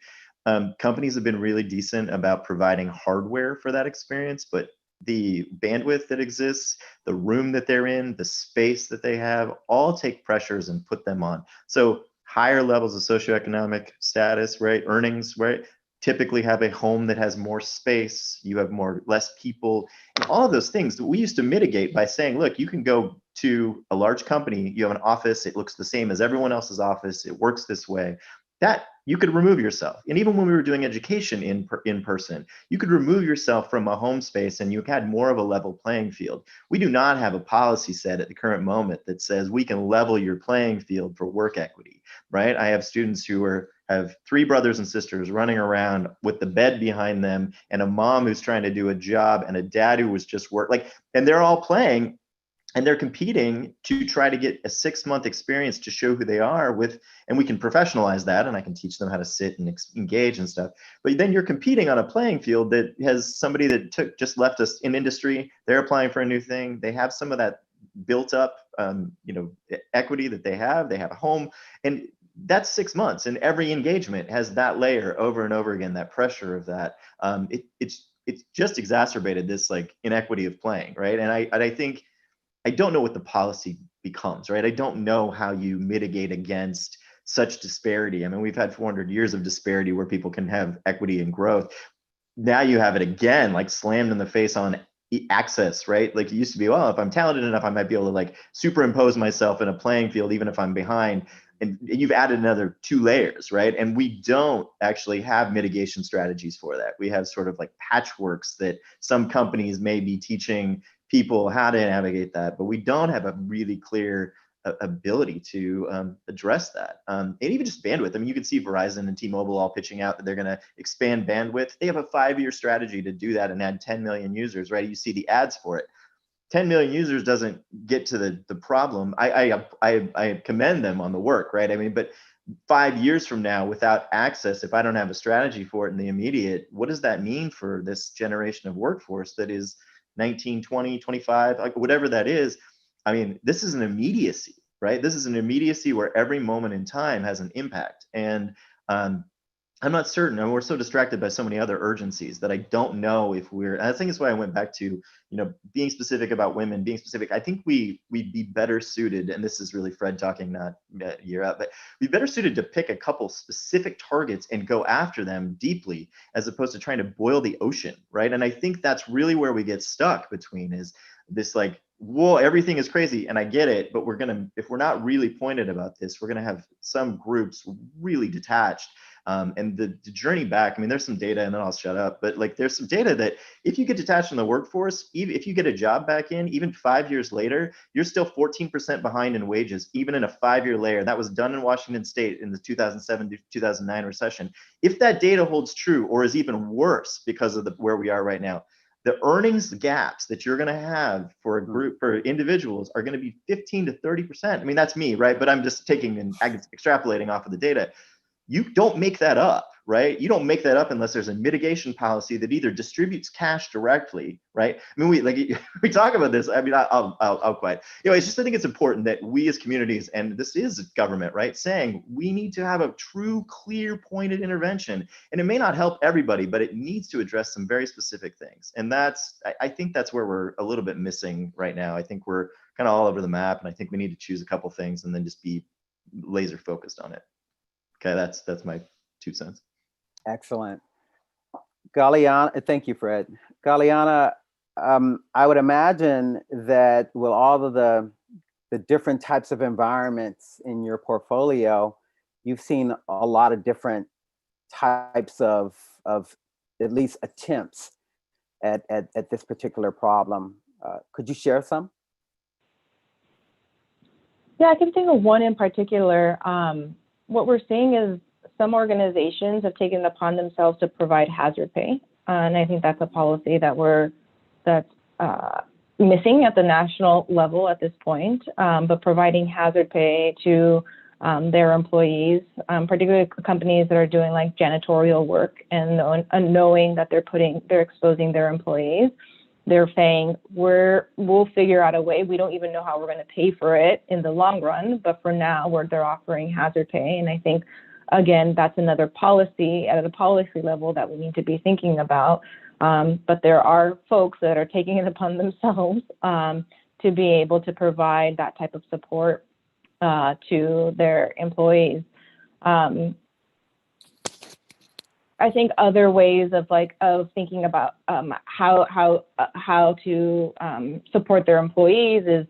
S3: Companies have been really decent about providing hardware for that experience, but the bandwidth that exists, the room that they're in, the space that they have, all take pressures and put them on. So higher levels of socioeconomic status, right? Earnings, right? typically have a home that has more space, you have less people, and all of those things that we used to mitigate by saying, look, you can go to a large company, you have an office, it looks the same as everyone else's office, it works this way. That you could remove yourself. And even when we were doing education in person, you could remove yourself from a home space and you had more of a level playing field. We do not have a policy set at the current moment that says we can level your playing field for work equity, right? I have students who have 3 brothers and sisters running around with the bed behind them and a mom who's trying to do a job and a dad who was just and they're all playing. And they're competing to try to get a 6-month experience to show who they are and we can professionalize that and I can teach them how to sit and engage and stuff. But then you're competing on a playing field that has somebody that just left us in industry, they're applying for a new thing, they have some of that built up equity that they have a home, and that's 6 months, and every engagement has that layer over and over again, that pressure of that. It's just exacerbated this inequity of playing, right? And I think, I don't know what the policy becomes, right? I don't know how you mitigate against such disparity. I mean, we've had 400 years of disparity where people can have equity and growth. Now you have it again, slammed in the face on access, right? It used to be, well, if I'm talented enough, I might be able to superimpose myself in a playing field, even if I'm behind. And you've added another 2 layers, right? And we don't actually have mitigation strategies for that. We have sort of patchworks that some companies may be teaching people how to navigate that, but we don't have a really clear ability to address that. And even just bandwidth. I mean, you can see Verizon and T-Mobile all pitching out that they're going to expand bandwidth. They have a 5-year strategy to do that and add 10 million users, right? You see the ads for it. 10 million users doesn't get to the problem. I commend them on the work, right? I mean, but 5 years from now, without access, if I don't have a strategy for it in the immediate, what does that mean for this generation of workforce that is 19, 20, 25, whatever that is? I mean, this is an immediacy, right? This is an immediacy where every moment in time has an impact. And I'm not certain. I mean, we're so distracted by so many other urgencies that I don't know if and I think that's why I went back to, being specific about women, being specific. I think we'd be better suited, and this is really Fred talking, not year out, but we'd be better suited to pick a couple specific targets and go after them deeply, as opposed to trying to boil the ocean, right? And I think that's really where we get stuck between is this whoa, everything is crazy, and I get it, but if we're not really pointed about this, we're gonna have some groups really detached. And the journey back, I mean, there's some data, and then I'll shut up, but there's some data that if you get detached from the workforce, even if you get a job back in, even 5 years later, you're still 14% behind in wages, even in a 5-year layer. That was done in Washington State in the 2007 to 2009 recession. If that data holds true, or is even worse because of where we are right now, the earnings gaps that you're going to have for a group, for individuals, are going to be 15 to 30%. I mean, that's me, right? But I'm just taking and extrapolating off of the data. You don't make that up, right? You don't make that up unless there's a mitigation policy that either distributes cash directly, right? I mean, we talk about this. I mean, I'll quiet. It's just, I think it's important that we as communities, and this is government, right, saying we need to have a true, clear, pointed intervention. And it may not help everybody, but it needs to address some very specific things. And I think that's where we're a little bit missing right now. I think we're kind of all over the map, and I think we need to choose a couple things and then just be laser focused on it. Okay, that's my 2 cents.
S2: Excellent. Galiana, thank you, Fred. Galiana, I would imagine that with all of the different types of environments in your portfolio, you've seen a lot of different types of at least attempts at this particular problem. Could you share some?
S6: Yeah, I can think of one in particular. What we're seeing is some organizations have taken it upon themselves to provide hazard pay. And I think that's a policy that's missing at the national level at this point, but providing hazard pay to their employees, particularly companies that are doing janitorial work, and knowing that they're exposing their employees. They're saying, we'll figure out a way. We don't even know how we're going to pay for it in the long run, but for now, they're offering hazard pay. And I think, again, that's another policy at the policy level that we need to be thinking about. But there are folks that are taking it upon themselves to be able to provide that type of support to their employees. I think other ways of thinking about how to support their employees is,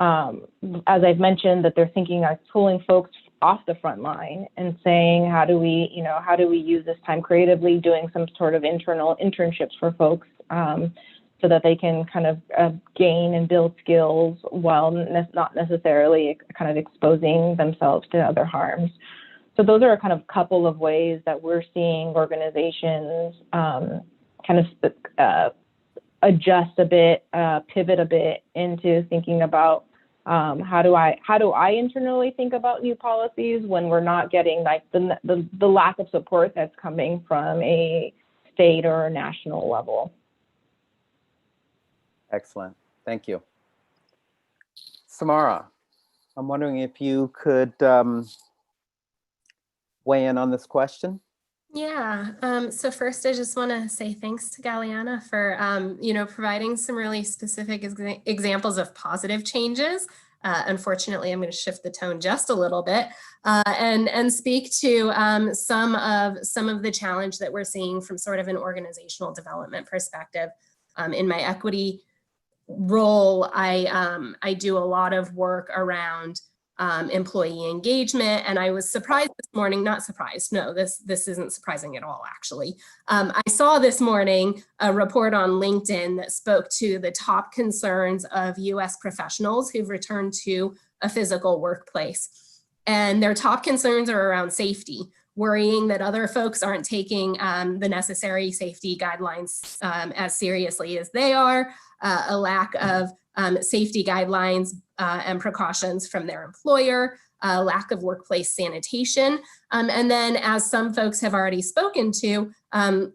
S6: as I've mentioned, that they're thinking of pulling folks off the front line and saying, how do we use this time creatively, doing some sort of internal internships for folks so that they can kind of gain and build skills while not necessarily kind of exposing themselves to other harms. So those are a kind of couple of ways that we're seeing organizations kind of adjust a bit, pivot a bit into thinking about how do I internally think about new policies when we're not getting like the lack of support that's coming from a state or a national level.
S2: Excellent. Thank you. Samara, I'm wondering if you could weigh in on this question.
S4: Yeah, so first I just want to say thanks to Galiana for, providing some really specific examples of positive changes. Unfortunately, I'm going to shift the tone just a little bit and speak to some of the challenge that we're seeing from sort of an organizational development perspective. In my equity role, I do a lot of work around employee engagement. And I was surprised this morning, not surprised, no, this isn't surprising at all, actually. I saw this morning a report on LinkedIn that spoke to the top concerns of US professionals who've returned to a physical workplace. And their top concerns are around safety, worrying that other folks aren't taking the necessary safety guidelines as seriously as they are, a lack of safety guidelines and precautions from their employer, lack of workplace sanitation, and then, as some folks have already spoken to,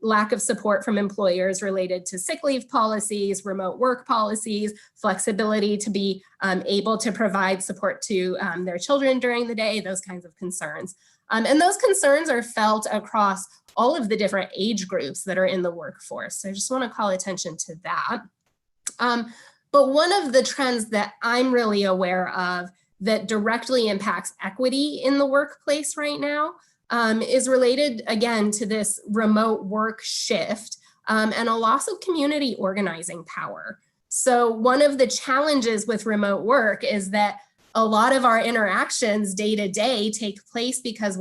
S4: lack of support from employers related to sick leave policies, remote work policies, flexibility to be able to provide support to their children during the day, those kinds of concerns. And those concerns are felt across all of the different age groups that are in the workforce. So I just want to call attention to that. But one of the trends that I'm really aware of that directly impacts equity in the workplace right now is related, again, to this remote work shift and a loss of community organizing power. So one of the challenges with remote work is that a lot of our interactions day to day take place because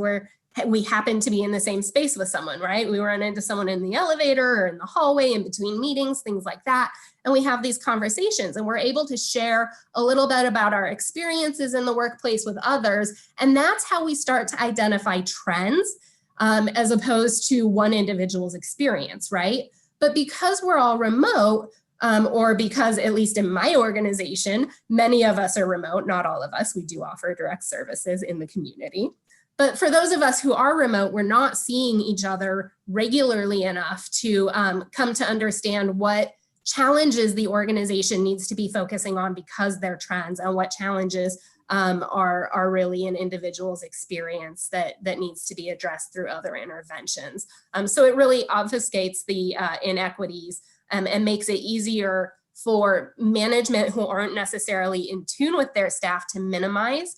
S4: we happen to be in the same space with someone, right? We run into someone in the elevator or in the hallway in between meetings, things like that. And we have these conversations and we're able to share a little bit about our experiences in the workplace with others. And that's how we start to identify trends as opposed to one individual's experience, right? But because we're all remote, or because, at least in my organization, many of us are remote, not all of us, we do offer direct services in the community. But for those of us who are remote, we're not seeing each other regularly enough to come to understand what challenges the organization needs to be focusing on because they're trends, and what challenges are really an individual's experience that needs to be addressed through other interventions. So it really obfuscates the inequities and makes it easier for management who aren't necessarily in tune with their staff to minimize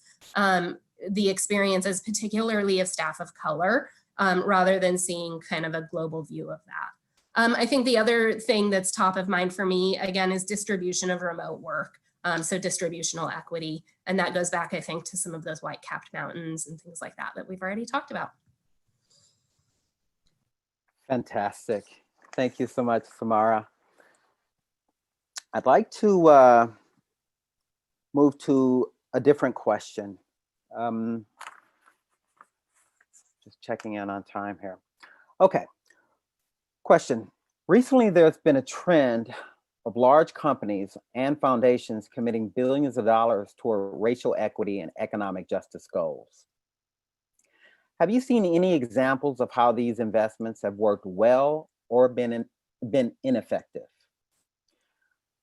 S4: the experiences, particularly of staff of color, rather than seeing kind of a global view of that. I think the other thing that's top of mind for me, again, is distribution of remote work. So distributional equity. And that goes back, I think, to some of those white-capped mountains and things like that we've already talked about.
S2: Fantastic. Thank you so much, Samara. I'd like to move to a different question. Just checking in on time here. Okay. Question. Recently, there's been a trend of large companies and foundations committing billions of dollars toward racial equity and economic justice goals. Have you seen any examples of how these investments have worked well or been ineffective?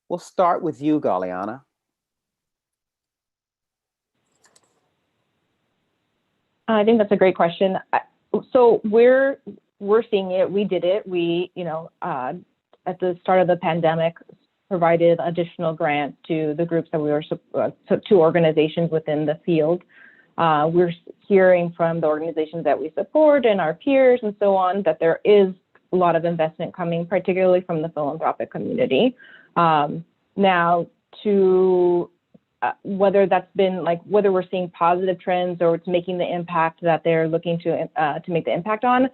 S2: We'll start with you, Galiana.
S6: I think that's a great question. So we're seeing it. We did it. We, at the start of the pandemic, provided additional grants to the groups that we were to organizations within the field We're hearing from the organizations that we support and our peers and so on that there is a lot of investment coming, particularly from the philanthropic community. Now, to whether that's been like whether we're seeing positive trends or it's making the impact that they're looking to make the impact on.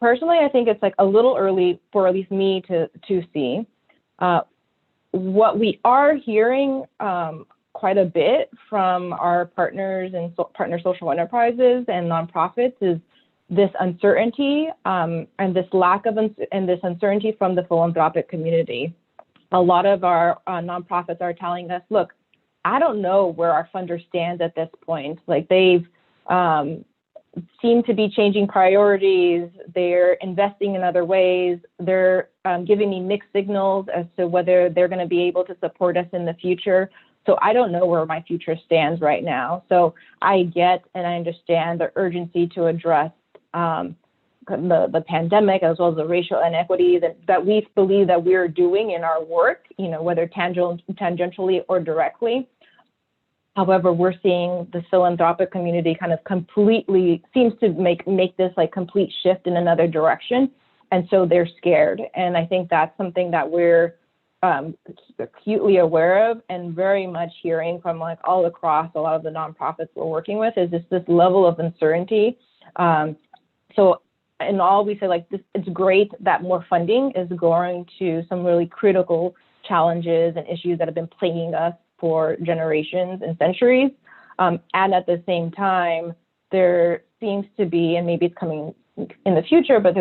S6: Personally, I think it's like a little early for at least me to see. What we are hearing quite a bit from our partners and partner social enterprises and nonprofits is this uncertainty and this lack of this uncertainty from the philanthropic community. A lot of our nonprofits are telling us, look, I don't know where our funders stand at this point. Like they've seem to be changing priorities. They're investing in other ways. They're giving me mixed signals as to whether they're going to be able to support us in the future. So I don't know where my future stands right now. So I get and I understand the urgency to address the pandemic as well as the racial inequity that we believe that we're doing in our work, you know, whether tangentially or directly. However, we're seeing the philanthropic community kind of completely seems to make this like complete shift in another direction. And so they're scared. And I think that's something that we're acutely aware of and very much hearing from like all across a lot of the nonprofits we're working with is just this level of uncertainty. So in all, we say like this, it's great that more funding is going to some really critical challenges and issues that have been plaguing us for generations and centuries. And at the same time, there seems to be, and maybe it's coming in the future, but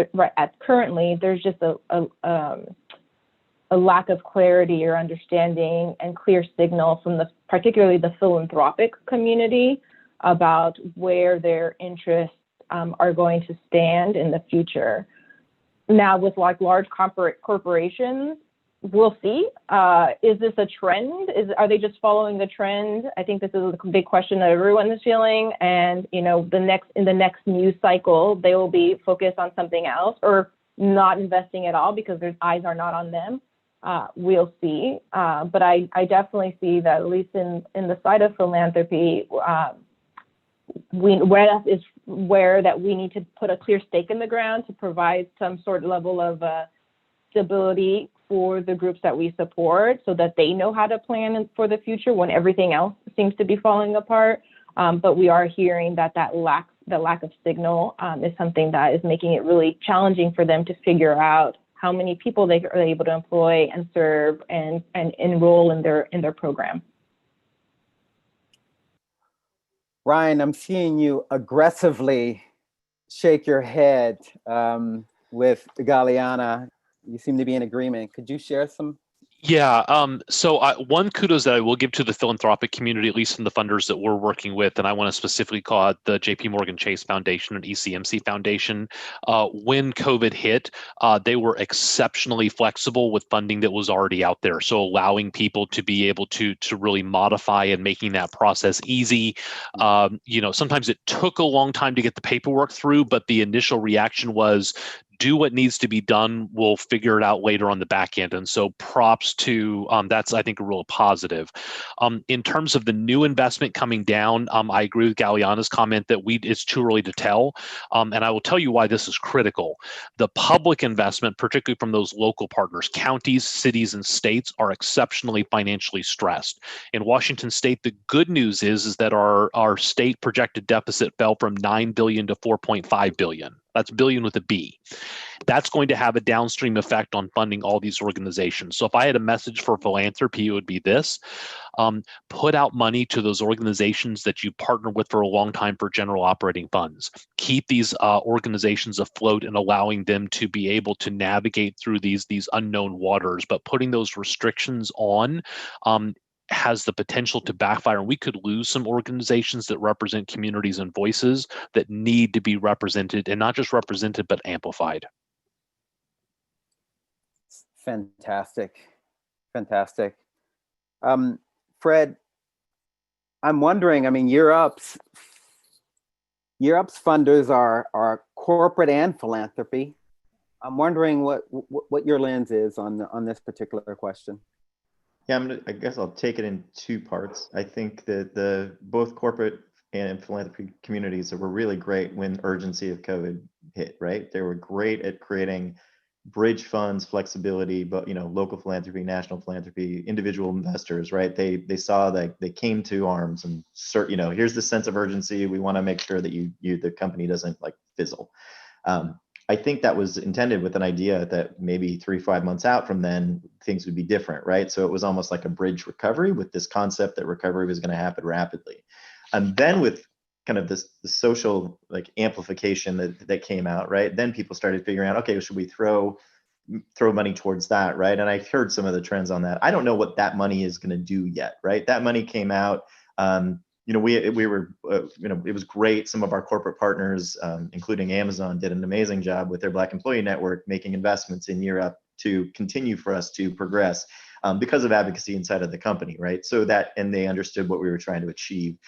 S6: currently there's just a lack of clarity or understanding and clear signal from particularly the philanthropic community about where their interests are going to stand in the future. Now, with like large corporations, we'll see. Is this a trend? Are they just following the trend? I think this is a big question that everyone is feeling. And you know, in the next news cycle, they will be focused on something else or not investing at all because their eyes are not on them. We'll see. But I definitely see that at least in the side of philanthropy, Red is aware that we need to put a clear stake in the ground to provide some sort of level of stability for the groups that we support so that they know how to plan for the future when everything else seems to be falling apart. But we are hearing that lack of signal is something that is making it really challenging for them to figure out how many people they are able to employ and serve and enroll in their program.
S2: Ryan, I'm seeing you aggressively shake your head with Galiana. You seem to be in agreement. Could you share some?
S8: Yeah, so one kudos that I will give to the philanthropic community, at least from the funders that we're working with, and I want to specifically call out the JP Morgan Chase Foundation and ECMC Foundation. When COVID hit, they were exceptionally flexible with funding that was already out there. So allowing people to be able to really modify and making that process easy. You know, sometimes it took a long time to get the paperwork through, but the initial reaction was, do what needs to be done. We'll figure it out later on the back end. And so props to, that's, I think, a real positive. In terms of the new investment coming down, I agree with Galiana's comment that it's too early to tell. And I will tell you why this is critical. The public investment, particularly from those local partners, counties, cities, and states are exceptionally financially stressed. In Washington state, the good news is that our state projected deficit fell from 9 billion to 4.5 billion. That's billion with a B. That's going to have a downstream effect on funding all these organizations. So if I had a message for philanthropy, it would be this. Put out money to those organizations that you partner with for a long time for general operating funds. Keep these organizations afloat and allowing them to be able to navigate through these unknown waters. But putting those restrictions on has the potential to backfire, and we could lose some organizations that represent communities and voices that need to be represented, and not just represented, but amplified.
S2: Fantastic, fantastic. Fred, I'm wondering, I mean, Europe's funders are corporate and philanthropy. I'm wondering what your lens is on this particular question.
S3: Yeah, I guess I'll take it in two parts. I think that both corporate and philanthropy communities that were really great when urgency of COVID hit, right? They were great at creating bridge funds, flexibility, but local philanthropy, national philanthropy, individual investors, right? They saw that they came to arms and here's the sense of urgency. We want to make sure that the company doesn't like fizzle. I think that was intended with an idea that maybe 3-5 months out from then, things would be different, right? So it was almost like a bridge recovery with this concept that recovery was going to happen rapidly. And then with kind of the social like amplification that came out, right? Then people started figuring out, okay, should we throw money towards that, right? And I've heard some of the trends on that. I don't know what that money is going to do yet, right? That money came out. We were, it was great. Some of our corporate partners, including Amazon, did an amazing job with their Black Employee Network, making investments in Europe to continue for us to progress because of advocacy inside of the company, right? And they understood what we were trying to achieve.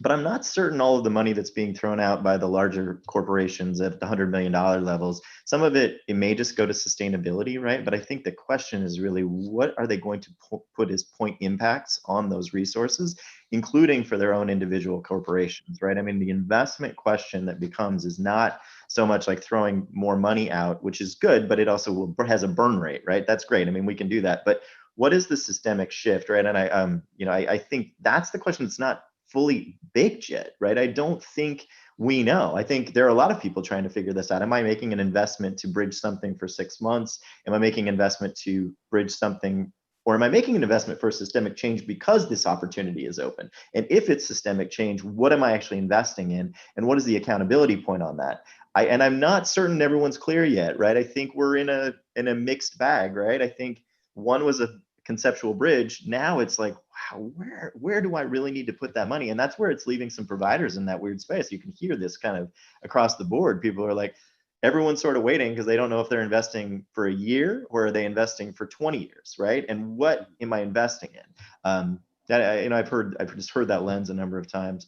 S3: But I'm not certain all of the money that's being thrown out by the larger corporations at the $100 million levels, some of it may just go to sustainability, right? But I think the question is really, what are they going to put as point impacts on those resources, including for their own individual corporations, right? I mean, the investment question that becomes is not so much like throwing more money out, which is good, but it also has a burn rate, right? That's great. I mean, we can do that, but what is the systemic shift, right? And I think that's the question that's not fully baked yet, right? I don't think we know. I think there are a lot of people trying to figure this out. Am I making an investment to bridge something for 6 months? Am I making an investment to bridge something, or am I making an investment for systemic change because this opportunity is open? And if it's systemic change, what am I actually investing in? And what is the accountability point on that? I'm not certain everyone's clear yet, right? I think we're in a mixed bag, right? I think one was a conceptual bridge. Now it's like, wow, where do I really need to put that money? And that's where it's leaving some providers in that weird space. You can hear this kind of across the board. People are like, everyone's sort of waiting because they don't know if they're investing for a year or are they investing for 20 years, right? And what am I investing in? I've just heard that lens a number of times.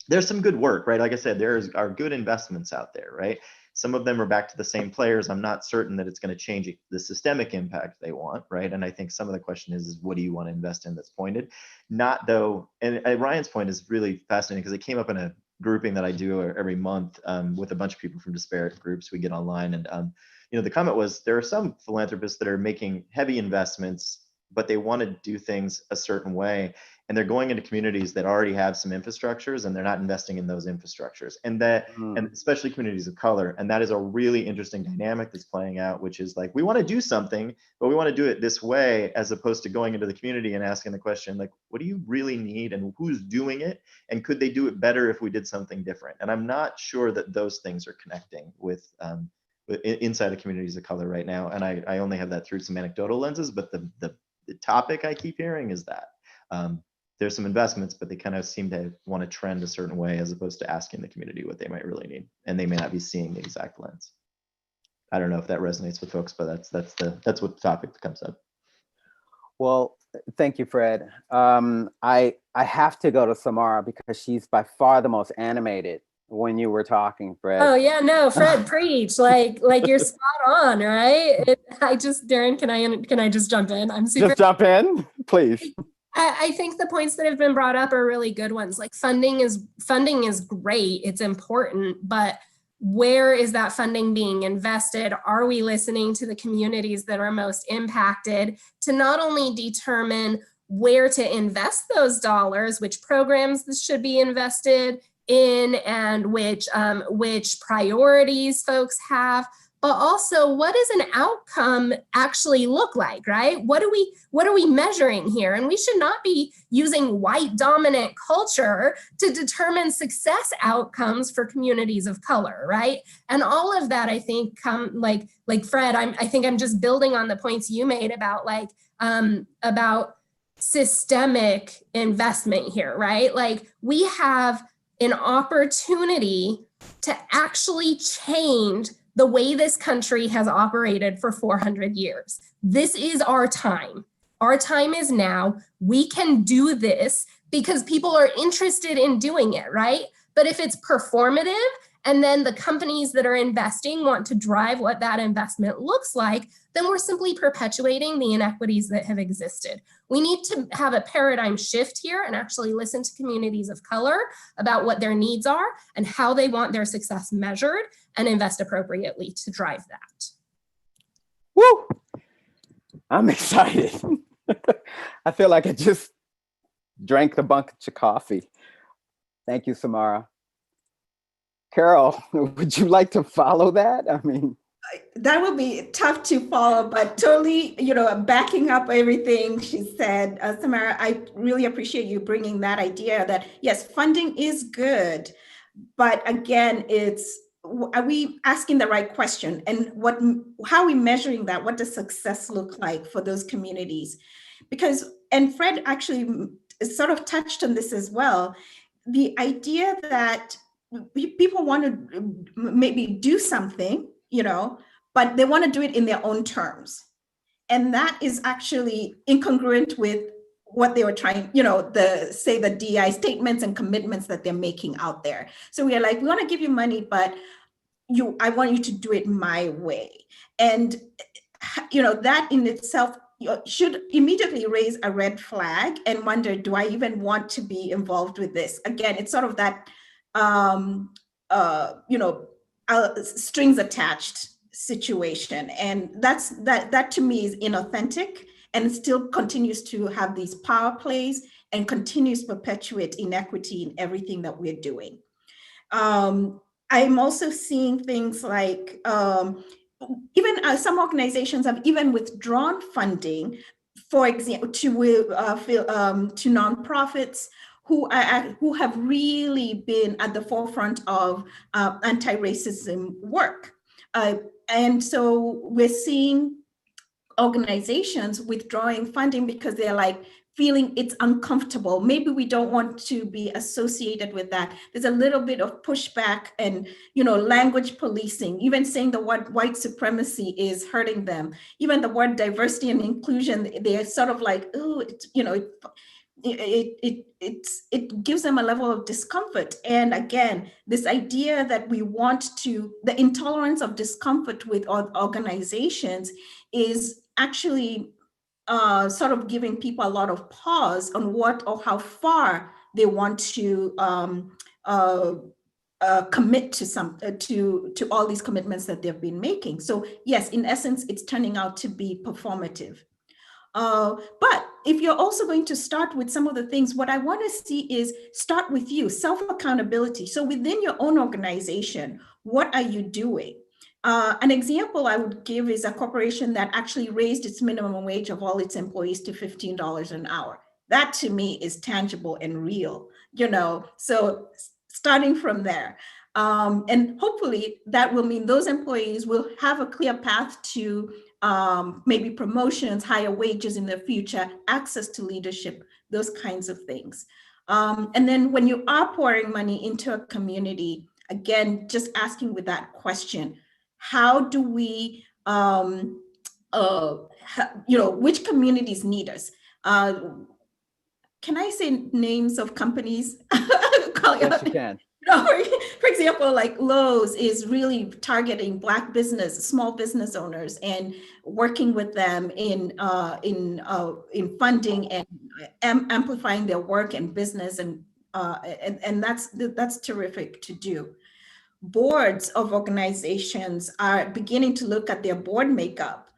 S3: There's some good work, right? Like I said, there are good investments out there, right? Some of them are back to the same players. I'm not certain that it's going to change the systemic impact they want, right? And I think some of the question is what do you want to invest in that's pointed? Not though, and Ryan's point is really fascinating because it came up in a grouping that I do every month with a bunch of people from disparate groups we get online. And the comment was there are some philanthropists that are making heavy investments, but they want to do things a certain way. And they're going into communities that already have some infrastructures and they're not investing in those infrastructures and especially communities of color. And that is a really interesting dynamic that's playing out, which is like, we want to do something, but we want to do it this way, as opposed to going into the community and asking the question, like, what do you really need and who's doing it? And could they do it better if we did something different? And I'm not sure that those things are connecting with inside of communities of color right now. And I only have that through some anecdotal lenses, but the topic I keep hearing is that. There's some investments, but they kind of seem to want to trend a certain way as opposed to asking the community what they might really need. And they may not be seeing the exact lens. I don't know if that resonates with folks, but that's what the topic comes up.
S2: Well, thank you, Fred. I have to go to Samara because she's by far the most animated when you were talking, Fred.
S4: Oh yeah, no, Fred, preach. Like you're spot on, right? Darren, can I just jump in?
S2: Just jump in, please.
S4: I think the points that have been brought up are really good ones. Like funding is great, it's important, but where is that funding being invested? Are we listening to the communities that are most impacted to not only determine where to invest those dollars, which programs this should be invested in, and which priorities folks have, but also what does an outcome actually look like, right? What are we measuring here? And we should not be using white dominant culture to determine success outcomes for communities of color, right? And all of that, I think, like Fred, I think I'm just building on the points you made about systemic investment here, right? Like we have an opportunity to actually change the way this country has operated for 400 years. This is our time. Our time is now. We can do this because people are interested in doing it, right? But if it's performative and then the companies that are investing want to drive what that investment looks like, then we're simply perpetuating the inequities that have existed. We need to have a paradigm shift here and actually listen to communities of color about what their needs are and how they want their success measured, and invest appropriately to drive that.
S2: Woo! I'm excited. I feel like I just drank a bunch of coffee. Thank you, Samara. Carol, would you like to follow that? I mean,
S5: that would be tough to follow, but totally, backing up everything she said. Samara, I really appreciate you bringing that idea that, yes, funding is good, but again, are we asking the right question? And how are we measuring that? What does success look like for those communities? And Fred actually sort of touched on this as well, the idea that people want to maybe do something, but they want to do it in their own terms. And that is actually incongruent with what they were trying, the DI statements and commitments that they're making out there. So we are like, we want to give you money, but I want you to do it my way. And, that in itself should immediately raise a red flag and wonder, do I even want to be involved with this? Again, it's sort of that, strings attached situation. And that to me is inauthentic, and still continues to have these power plays and continues to perpetuate inequity in everything that we're doing. I'm also seeing things like even some organizations have even withdrawn funding, for example, to nonprofits who have really been at the forefront of anti-racism work. And so we're seeing organizations withdrawing funding because they're like feeling it's uncomfortable. Maybe we don't want to be associated with that. There's a little bit of pushback and, language policing, even saying the word white supremacy is hurting them. Even the word diversity and inclusion, they're sort of like, oh, it gives them a level of discomfort. And again, this idea that we want the intolerance of discomfort with organizations is actually sort of giving people a lot of pause on what or how far they want to commit to all these commitments that they've been making. So yes, in essence, it's turning out to be performative. But if you're also going to start with some of the things, what I want to see is start with you, self-accountability. So within your own organization, what are you doing? An example I would give is a corporation that actually raised its minimum wage of all its employees to $15 an hour. That to me is tangible and real, so starting from there. And hopefully that will mean those employees will have a clear path to maybe promotions, higher wages in the future, access to leadership, those kinds of things. And then when you are pouring money into a community, again, just asking with that question, how do we, which communities need us? Can I say names of companies?
S2: Yes, you can.
S5: For example, like Lowe's is really targeting Black small business owners, and working with them in funding and amplifying their work and business, and that's terrific to do. Boards of organizations are beginning to look at their board makeup,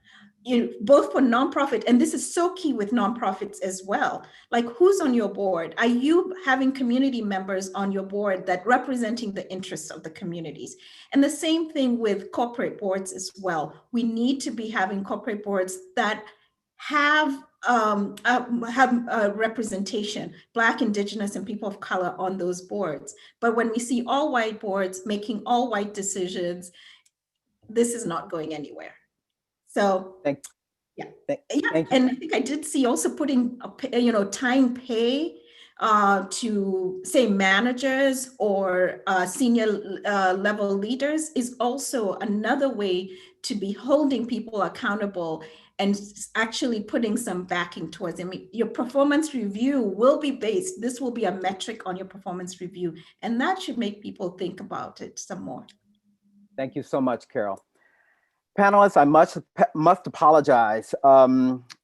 S5: both for nonprofit, and this is so key with nonprofits as well. Like, who's on your board? Are you having community members on your board that representing the interests of the communities? And the same thing with corporate boards as well. We need to be having corporate boards that have representation, Black, Indigenous, and people of color on those boards. But when we see all white boards making all white decisions, this is not going anywhere. So,
S2: Thank
S5: yeah.
S2: you.
S5: And I think I did see also putting, tying pay to say managers or senior level leaders is also another way to be holding people accountable and actually putting some backing towards it. I mean, your performance review will be based, this will be a metric on your performance review, and that should make people think about it some more.
S2: Thank you so much, Carol. Panelists, I must apologize.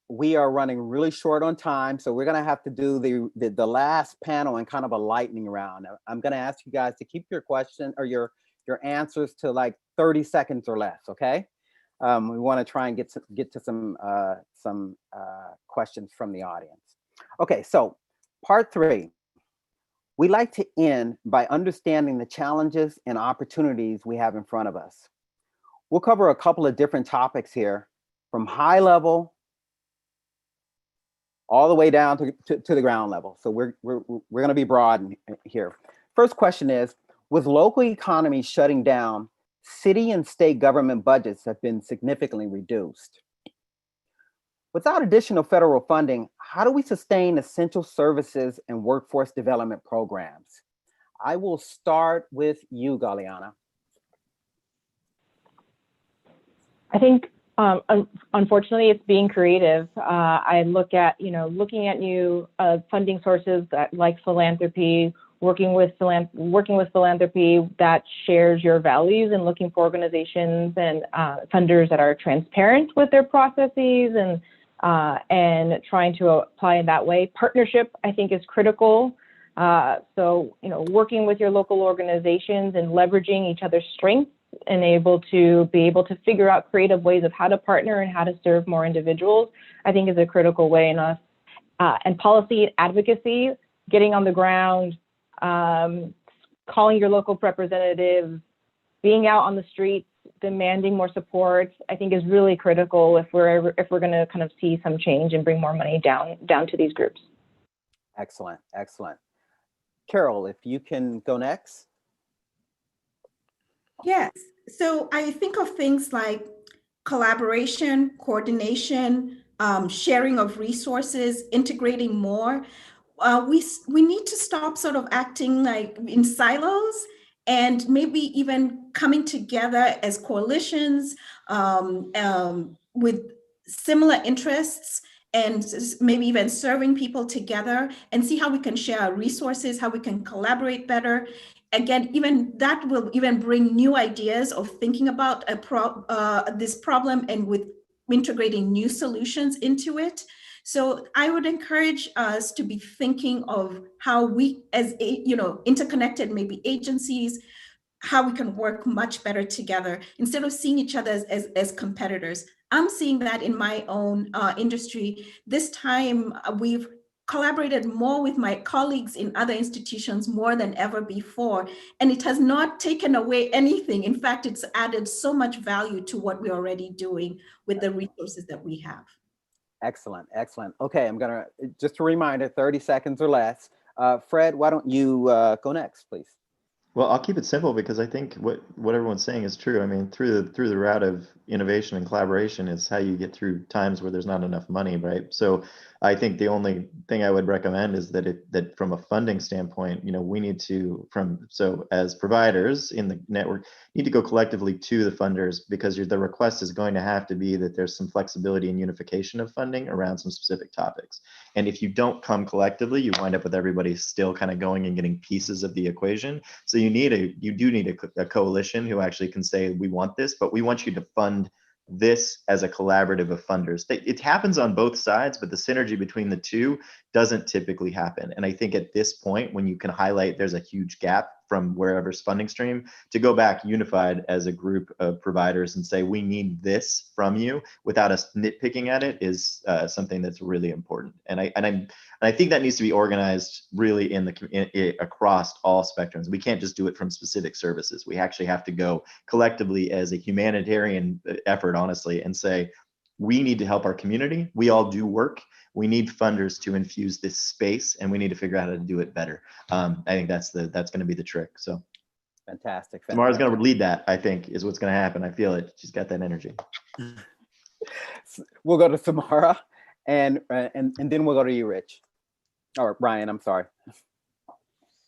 S2: We are running really short on time, so we're gonna have to do the last panel in kind of a lightning round. I'm gonna ask you guys to keep your question or your answers to like 30 seconds or less, okay? We wanna try and get to some questions from the audience. Okay, so part 3. We like to end by understanding the challenges and opportunities we have in front of us. We'll cover a couple of different topics here, from high level all the way down to the ground level. So we're going to be broad here. First question is, with local economies shutting down, city and state government budgets have been significantly reduced. Without additional federal funding, how do we sustain essential services and workforce development programs? I will start with you, Galiana.
S6: I think, unfortunately, it's being creative. I look at, looking at new funding sources like philanthropy, working with philanthropy that shares your values, and looking for organizations and funders that are transparent with their processes and trying to apply in that way. Partnership, I think, is critical. So, working with your local organizations and leveraging each other's strengths and be able to figure out creative ways of how to partner and how to serve more individuals, I think is a critical way in us. And policy advocacy, getting on the ground, calling your local representatives, being out on the streets, demanding more support, I think is really critical if we're going to kind of see some change and bring more money down to these groups.
S2: Excellent, excellent. Carol, if you can go next.
S5: Yes, so I think of things like collaboration, coordination, sharing of resources, integrating more. We need to stop sort of acting like in silos and maybe even coming together as coalitions with similar interests, and maybe even serving people together, and see how we can share our resources, how we can collaborate better. Again, even that will even bring new ideas of thinking about this problem, and with integrating new solutions into it. So I would encourage us to be thinking of how we, as interconnected maybe agencies, how we can work much better together instead of seeing each other as competitors. I'm seeing that in my own industry. This time we've collaborated more with my colleagues in other institutions more than ever before, and it has not taken away anything. In fact, it's added so much value to what we're already doing with the resources that we have.
S2: Excellent, excellent. Okay, I'm gonna, just a reminder, 30 seconds or less. Fred, why don't you go next, please?
S3: Well, I'll keep it simple because I think what everyone's saying is true. I mean, through the route of innovation and collaboration is how you get through times where there's not enough money, right? So I think the only thing I would recommend is that from a funding standpoint, we need to, so as providers in the network, need to go collectively to the funders, because the request is going to have to be that there's some flexibility and unification of funding around some specific topics. And if you don't come collectively, you wind up with everybody still kind of going and getting pieces of the equation. So you do need a coalition who actually can say, we want this, but we want you to fund this as a collaborative of funders. It happens on both sides, but the synergy between the two doesn't typically happen. And I think at this point, when you can highlight there's a huge gap from wherever's funding stream, to go back unified as a group of providers and say, we need this from you without us nitpicking at it is something that's really important. And I think that needs to be organized really across all spectrums. We can't just do it from specific services. We actually have to go collectively as a humanitarian effort, honestly, and say, we need to help our community. We all do work. We need funders to infuse this space, and we need to figure out how to do it better. I think that's going to be the trick. So,
S2: fantastic.
S3: Samara's going to lead that. I think is what's going to happen. I feel it. She's got that energy.
S2: We'll go to Samara, and then we'll go to you, Rich, or Brian. I'm sorry.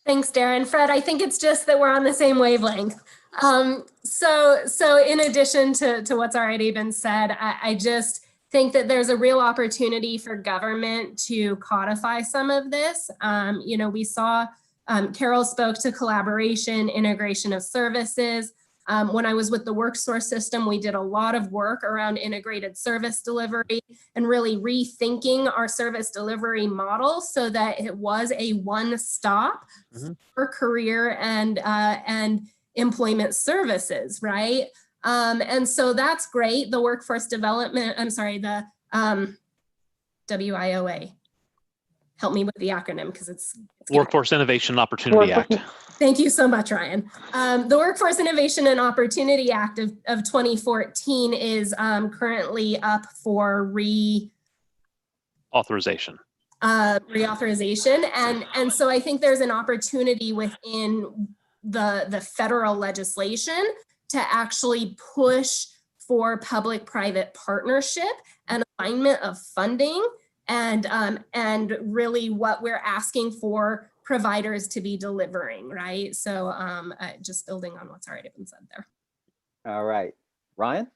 S4: Thanks, Darren. Fred, I think it's just that we're on the same wavelength. So in addition to what's already been said, I just think that there's a real opportunity for government to codify some of this. We saw Carol spoke to collaboration, integration of services. When I was with the WorkSource system, we did a lot of work around integrated service delivery and really rethinking our service delivery model so that it was a one-stop for career and employment services, right? And so that's great. The workforce development, the WIOA. Help me with the acronym because it's
S8: Workforce Innovation and Opportunity Act.
S4: Thank you so much, Ryan. The Workforce Innovation and Opportunity Act of 2014 is currently up for
S8: reauthorization.
S4: And so I think there's an opportunity within the federal legislation to actually push for public-private partnership and alignment of funding and really what we're asking for providers to be delivering, right? So just building on what's already been said there.
S2: All right, Ryan?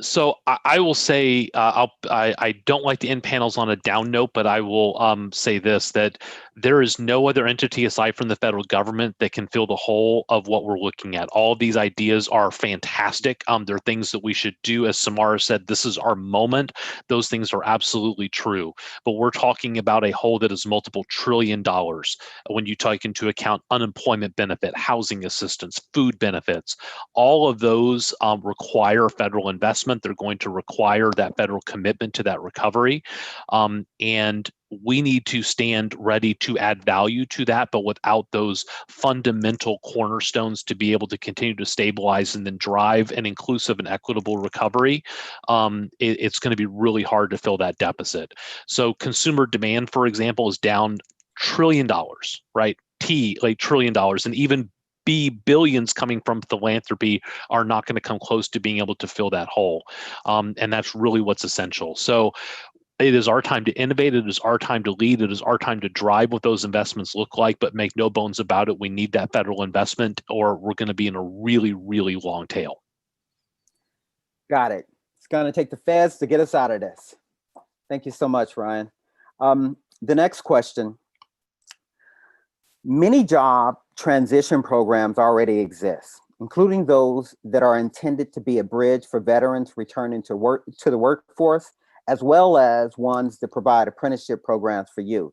S8: So I will say I don't like to end panels on a down note, but I will say this, that there is no other entity aside from the federal government that can fill the hole of what we're looking at. All of these ideas are fantastic. They're things that we should do. As Samara said, this is our moment. Those things are absolutely true. But we're talking about a hole that is multiple $1 trillion when you take into account unemployment benefit, housing assistance, food benefits. All of those require federal investment. They're going to require that federal commitment to that recovery. And we need to stand ready to add value to that, but without those fundamental cornerstones to be able to continue to stabilize and then drive an inclusive and equitable recovery, it's going to be really hard to fill that deficit. So consumer demand, for example, is down $1 trillion, right? $1 trillion, and even billions coming from philanthropy are not going to come close to being able to fill that hole. And that's really what's essential. So it is our time to innovate. It is our time to lead. It is our time to drive what those investments look like, but make no bones about it. We need that federal investment or we're going to be in a really, really long tail.
S2: Got it. It's going to take the feds to get us out of this. Thank you so much, Ryan. The next question. Many job transition programs already exist, including those that are intended to be a bridge for veterans returning to the workforce, as well as ones that provide apprenticeship programs for youth.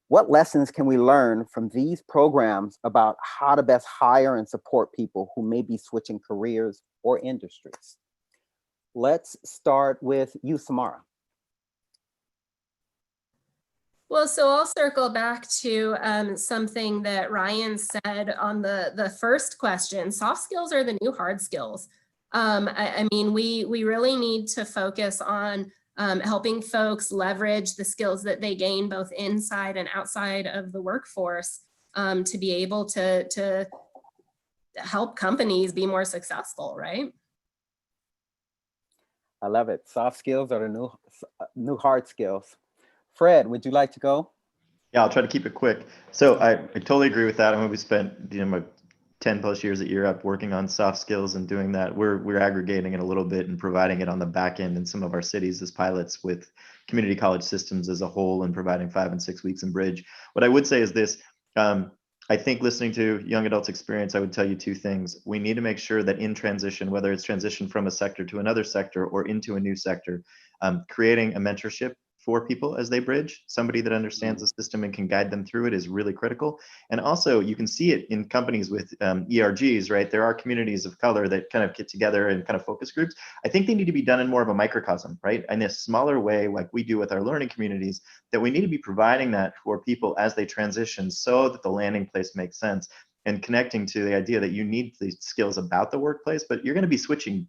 S2: What lessons can we learn from these programs about how to best hire and support people who may be switching careers or industries? Let's start with you, Samara.
S4: Well, so I'll circle back to something that Ryan said on the first question. Soft skills are the new hard skills. I mean, we really need to focus on helping folks leverage the skills that they gain both inside and outside of the workforce to be able to help companies be more successful, right?
S2: I love it. Soft skills are the new hard skills. Fred, would you like to go?
S3: Yeah, I'll try to keep it quick. So I totally agree with that. I mean, we spent 10 plus years at Europe working on soft skills and doing that. We're aggregating it a little bit and providing it on the back end in some of our cities as pilots with community college systems as a whole and providing 5 and 6 weeks in bridge. What I would say is this, I think listening to young adults experience, I would tell you 2 things. We need to make sure that in transition, whether it's transition from a sector to another sector or into a new sector, creating a mentorship for people as they bridge, somebody that understands the system and can guide them through it is really critical. And also you can see it in companies with ERGs, right? There are communities of color that kind of get together and kind of focus groups. I think they need to be done in more of a microcosm, right? In a smaller way, like we do with our learning communities, that we need to be providing that for people as they transition so that the landing place makes sense and connecting to the idea that you need these skills about the workplace, but you're going to be switching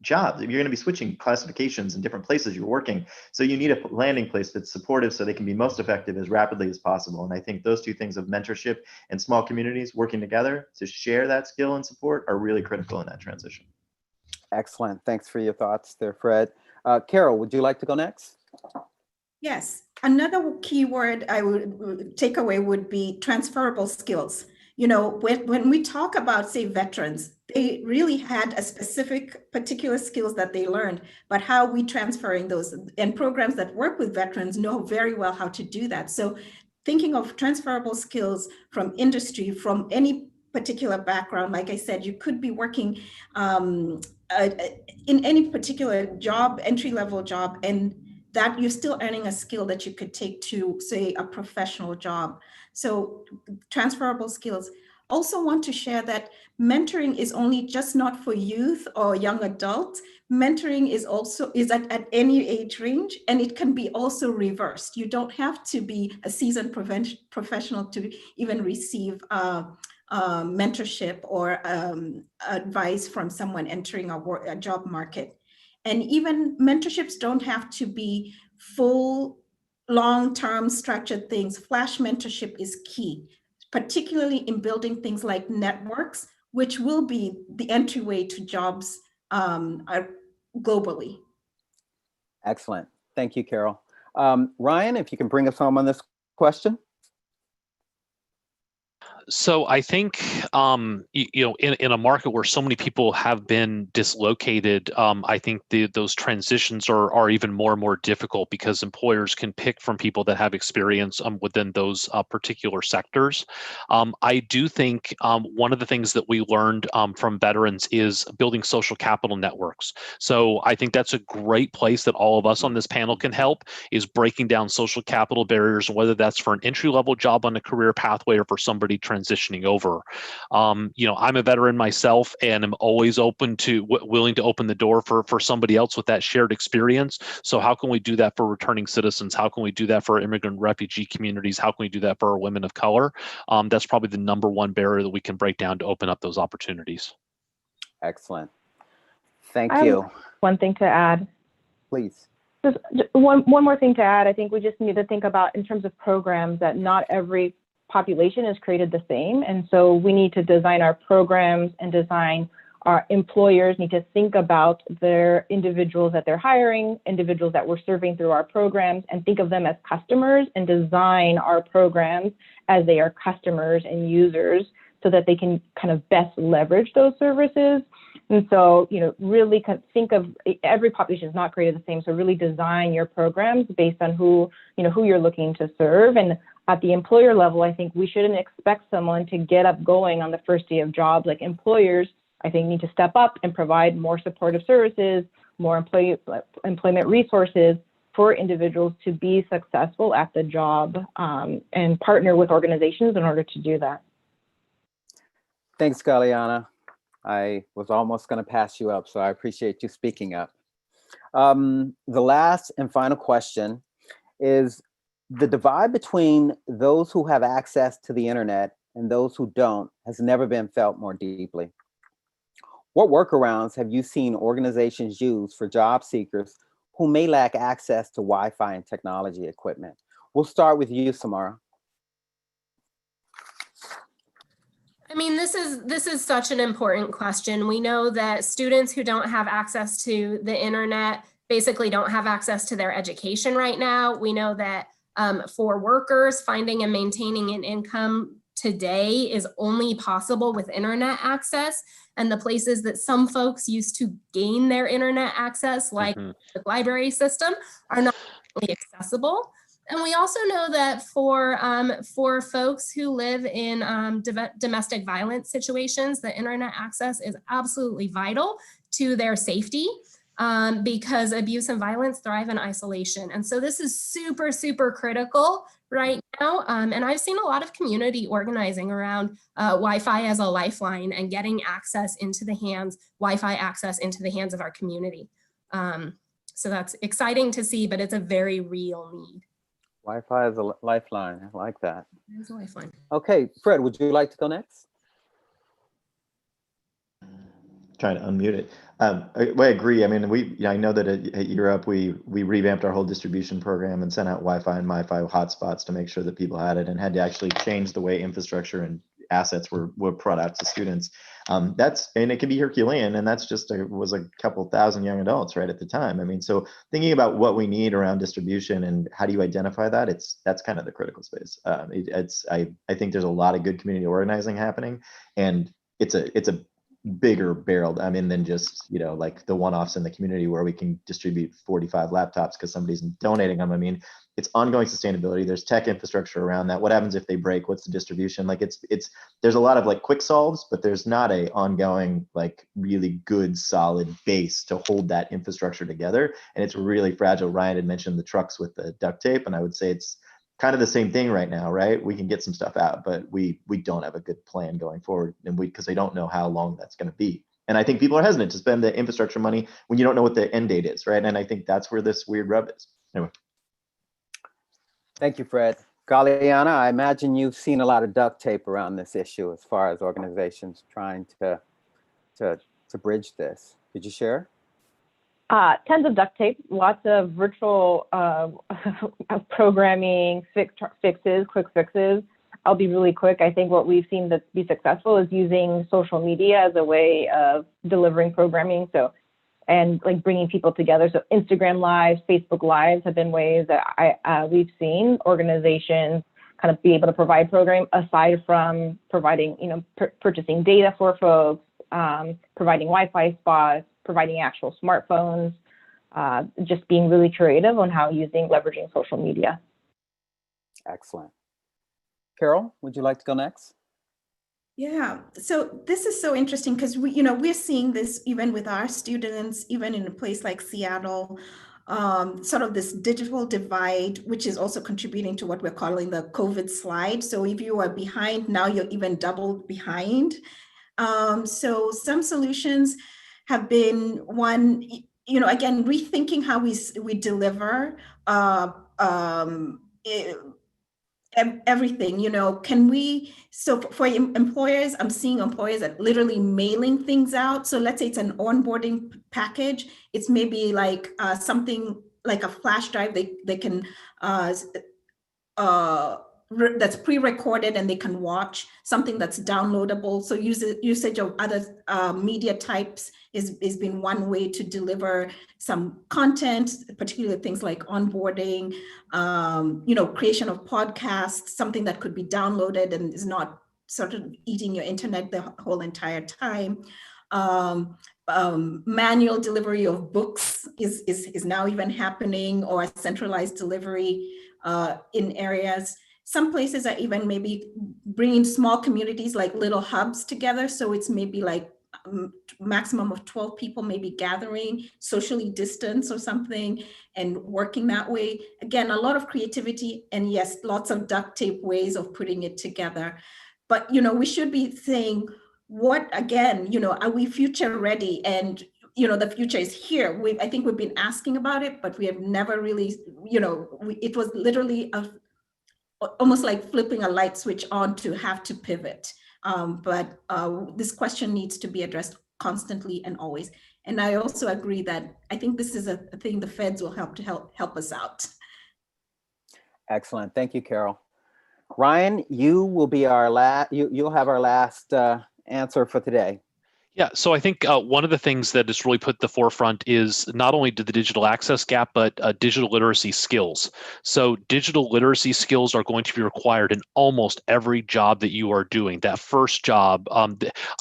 S3: jobs. You're going to be switching classifications in different places you're working. So you need a landing place that's supportive so they can be most effective as rapidly as possible. And I think those 2 things of mentorship and small communities working together to share that skill and support are really critical in that transition.
S2: Excellent. Thanks for your thoughts there, Fred. Carol, would you like to go next?
S5: Yes. Another key word I would take away would be transferable skills. You know, when we talk about, say, veterans, they really had a specific particular skills that they learned, but how we transferring those, and programs that work with veterans know very well how to do that. So thinking of transferable skills from industry, from any particular background, like I said, you could be working in any particular job, entry-level job, and that you're still earning a skill that you could take to, say, a professional job. So transferable skills. Also want to share that mentoring is only just not for youth or young adults. Mentoring is at any age range, and it can be also reversed. You don't have to be a seasoned professional to even receive mentorship or advice from someone entering a job market. And even mentorships don't have to be full, long-term structured things. Flash mentorship is key, particularly in building things like networks, which will be the entryway to jobs globally.
S2: Excellent. Thank you, Carol. Ryan, if you can bring us home on this question.
S8: So I think, in a market where so many people have been dislocated, I think those transitions are even more and more difficult because employers can pick from people that have experience within those particular sectors. I do think one of the things that we learned from veterans is building social capital networks. So I think that's a great place that all of us on this panel can help, is breaking down social capital barriers, whether that's for an entry-level job on a career pathway or for somebody transitioning over. I'm a veteran myself, and I'm always willing to open the door for somebody else with that shared experience. So how can we do that for returning citizens? How can we do that for immigrant refugee communities? How can we do that for our women of color? That's probably the number one barrier that we can break down to open up those opportunities.
S2: Excellent. Thank you.
S6: One thing to add.
S2: Please.
S6: Just one more thing to add. I think we just need to think about, in terms of programs, that not every population is created the same. And so we need to design our programs and our employers need to think about their individuals that they're hiring, individuals that we're serving through our programs, and think of them as customers and design our programs as they are customers and users so that they can kind of best leverage those services. And so, really think of, every population is not created the same. So really design your programs based on who you're looking to serve. And at the employer level, I think we shouldn't expect someone to get up going on the first day of jobs. Like, employers, I think, need to step up and provide more supportive services, more employment resources for individuals to be successful at the job, and partner with organizations in order to do that.
S2: Thanks, Galiana. I was almost going to pass you up, so I appreciate you speaking up. The last and final question is, the divide between those who have access to the internet and those who don't has never been felt more deeply. What workarounds have you seen organizations use for job seekers who may lack access to Wi-Fi and technology equipment? We'll start with you, Samara.
S4: I mean, this is such an important question. We know that students who don't have access to the internet basically don't have access to their education right now. We know that for workers, finding and maintaining an income today is only possible with internet access. And the places that some folks used to gain their internet access, like the library system, are not really accessible. And we also know that for folks who live in domestic violence situations, the internet access is absolutely vital to their safety, because abuse and violence thrive in isolation. And so this is super, super critical right now. And I've seen a lot of community organizing around Wi-Fi as a lifeline and getting access into the hands, Wi-Fi access into the hands of our community. So that's exciting to see, but it's a very real need.
S2: Wi-Fi is a lifeline. I like that.
S4: It is a lifeline.
S2: Okay, Fred, would you like to go next?
S3: Trying to unmute it. I agree. I mean, I know that at Europe, we revamped our whole distribution program and sent out Wi-Fi and MiFi hotspots to make sure that people had it, and had to actually change the way infrastructure and assets were brought out to students. And it can be Herculean, and that's just was a couple thousand young adults right at the time. I mean, so thinking about what we need around distribution and how do you identify that, that's kind of the critical space. I think there's a lot of good community organizing happening, and it's a bigger barrel, I mean, than just, like the one-offs in the community where we can distribute 45 laptops because somebody's donating them. I mean, it's ongoing sustainability. There's tech infrastructure around that. What happens if they break? What's the distribution? Like there's a lot of like quick solves, but there's not a ongoing, like really good, solid base to hold that infrastructure together. And it's really fragile. Ryan had mentioned the trucks with the duct tape, and I would say it's kind of the same thing right now, right? We can get some stuff out, but we don't have a good plan going forward, and because they don't know how long that's going to be. And I think people are hesitant to spend the infrastructure money when you don't know what the end date is, right? And I think that's where this weird rub is. Anyway.
S2: Thank you, Fred. Galiana, I imagine you've seen a lot of duct tape around this issue as far as organizations trying to bridge this. Did you share?
S6: Tons of duct tape, lots of virtual programming, fixes, quick fixes. I'll be really quick. I think what we've seen that be successful is using social media as a way of delivering programming. And like bringing people together. So Instagram Lives, Facebook Lives have been ways that we've seen organizations kind of be able to provide program aside from providing, purchasing data for folks, providing Wi-Fi spots, providing actual smartphones, just being really creative on how leveraging social media.
S2: Excellent. Carol, would you like to go next?
S5: Yeah, so this is so interesting because we're seeing this even with our students, even in a place like Seattle, sort of this digital divide, which is also contributing to what we're calling the COVID slide. So if you are behind, now you're even double behind. So some solutions have been one, again, rethinking how we deliver everything, can we, so for employers, I'm seeing employers that literally mailing things out. So let's say it's an onboarding package. It's maybe like something like a flash drive they can, that's pre-recorded and they can watch, something that's downloadable. So usage of other media types is been one way to deliver some content, particularly things like onboarding, creation of podcasts, something that could be downloaded and is not sort of eating your internet the whole entire time. Manual delivery of books is now even happening, or centralized delivery in areas. Some places are even maybe bringing small communities like little hubs together. So it's maybe like maximum of 12 people maybe gathering, socially distanced or something, and working that way. Again, a lot of creativity, and yes, lots of duct tape ways of putting it together. But, we should be saying, what, again, are we future ready? And, the future is here. I think we've been asking about it, but we have never really, it was literally almost like flipping a light switch on to have to pivot. But this question needs to be addressed constantly and always. And I also agree that I think this is a thing the feds will help us out.
S2: Excellent. Thank you, Carol. Ryan, you will be our last, you'll have our last answer for today.
S8: Yeah, so I think one of the things that has really put the forefront is not only the digital access gap, but digital literacy skills. So digital literacy skills are going to be required in almost every job that you are doing. That first job,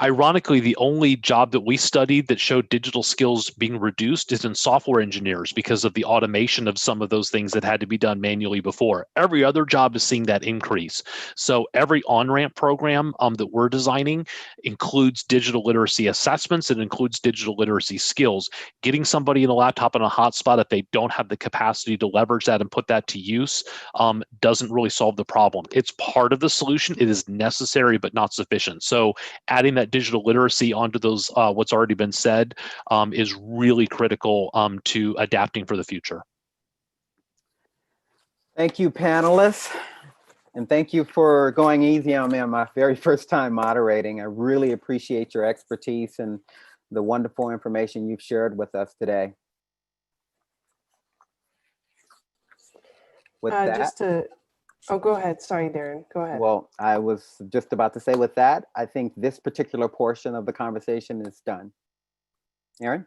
S8: ironically, the only job that we studied that showed digital skills being reduced is in software engineers because of the automation of some of those things that had to be done manually before. Every other job is seeing that increase. So every on-ramp program that we're designing includes digital literacy assessments. It includes digital literacy skills. Getting somebody in a laptop in a hotspot, if they don't have the capacity to leverage that and put that to use, doesn't really solve the problem. It's part of the solution. It is necessary, but not sufficient. So adding that digital literacy onto those, what's already been said, is really critical to adapting for the future.
S2: Thank you, panelists. And thank you for going easy on me on my very first time moderating. I really appreciate your expertise and the wonderful information you've shared with us today. With that,
S7: Oh, go ahead. Sorry, Darren. Go ahead.
S2: Well, I was just about to say with that, I think this particular portion of the conversation is done. Aaron?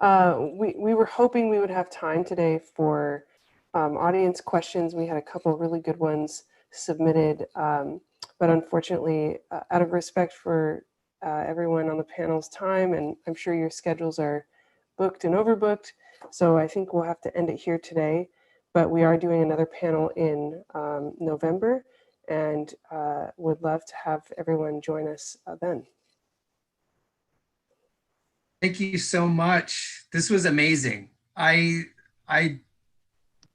S7: We were hoping we would have time today for audience questions. We had a couple of really good ones submitted, but unfortunately, out of respect for everyone on the panel's time, and I'm sure your schedules are booked and overbooked, so I think we'll have to end it here today. But we are doing another panel in November, and would love to have everyone join us then.
S1: Thank you so much. This was amazing. I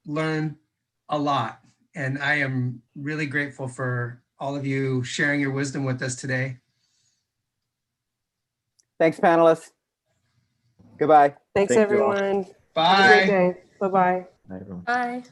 S1: learned a lot, and I am really grateful for all of you sharing your wisdom with us today.
S2: Thanks, panelists. Goodbye.
S7: Thanks,
S3: Thank you all.
S7: everyone.
S1: Bye.
S7: Have a great day. Bye-bye.
S3: Bye, everyone.
S4: Bye.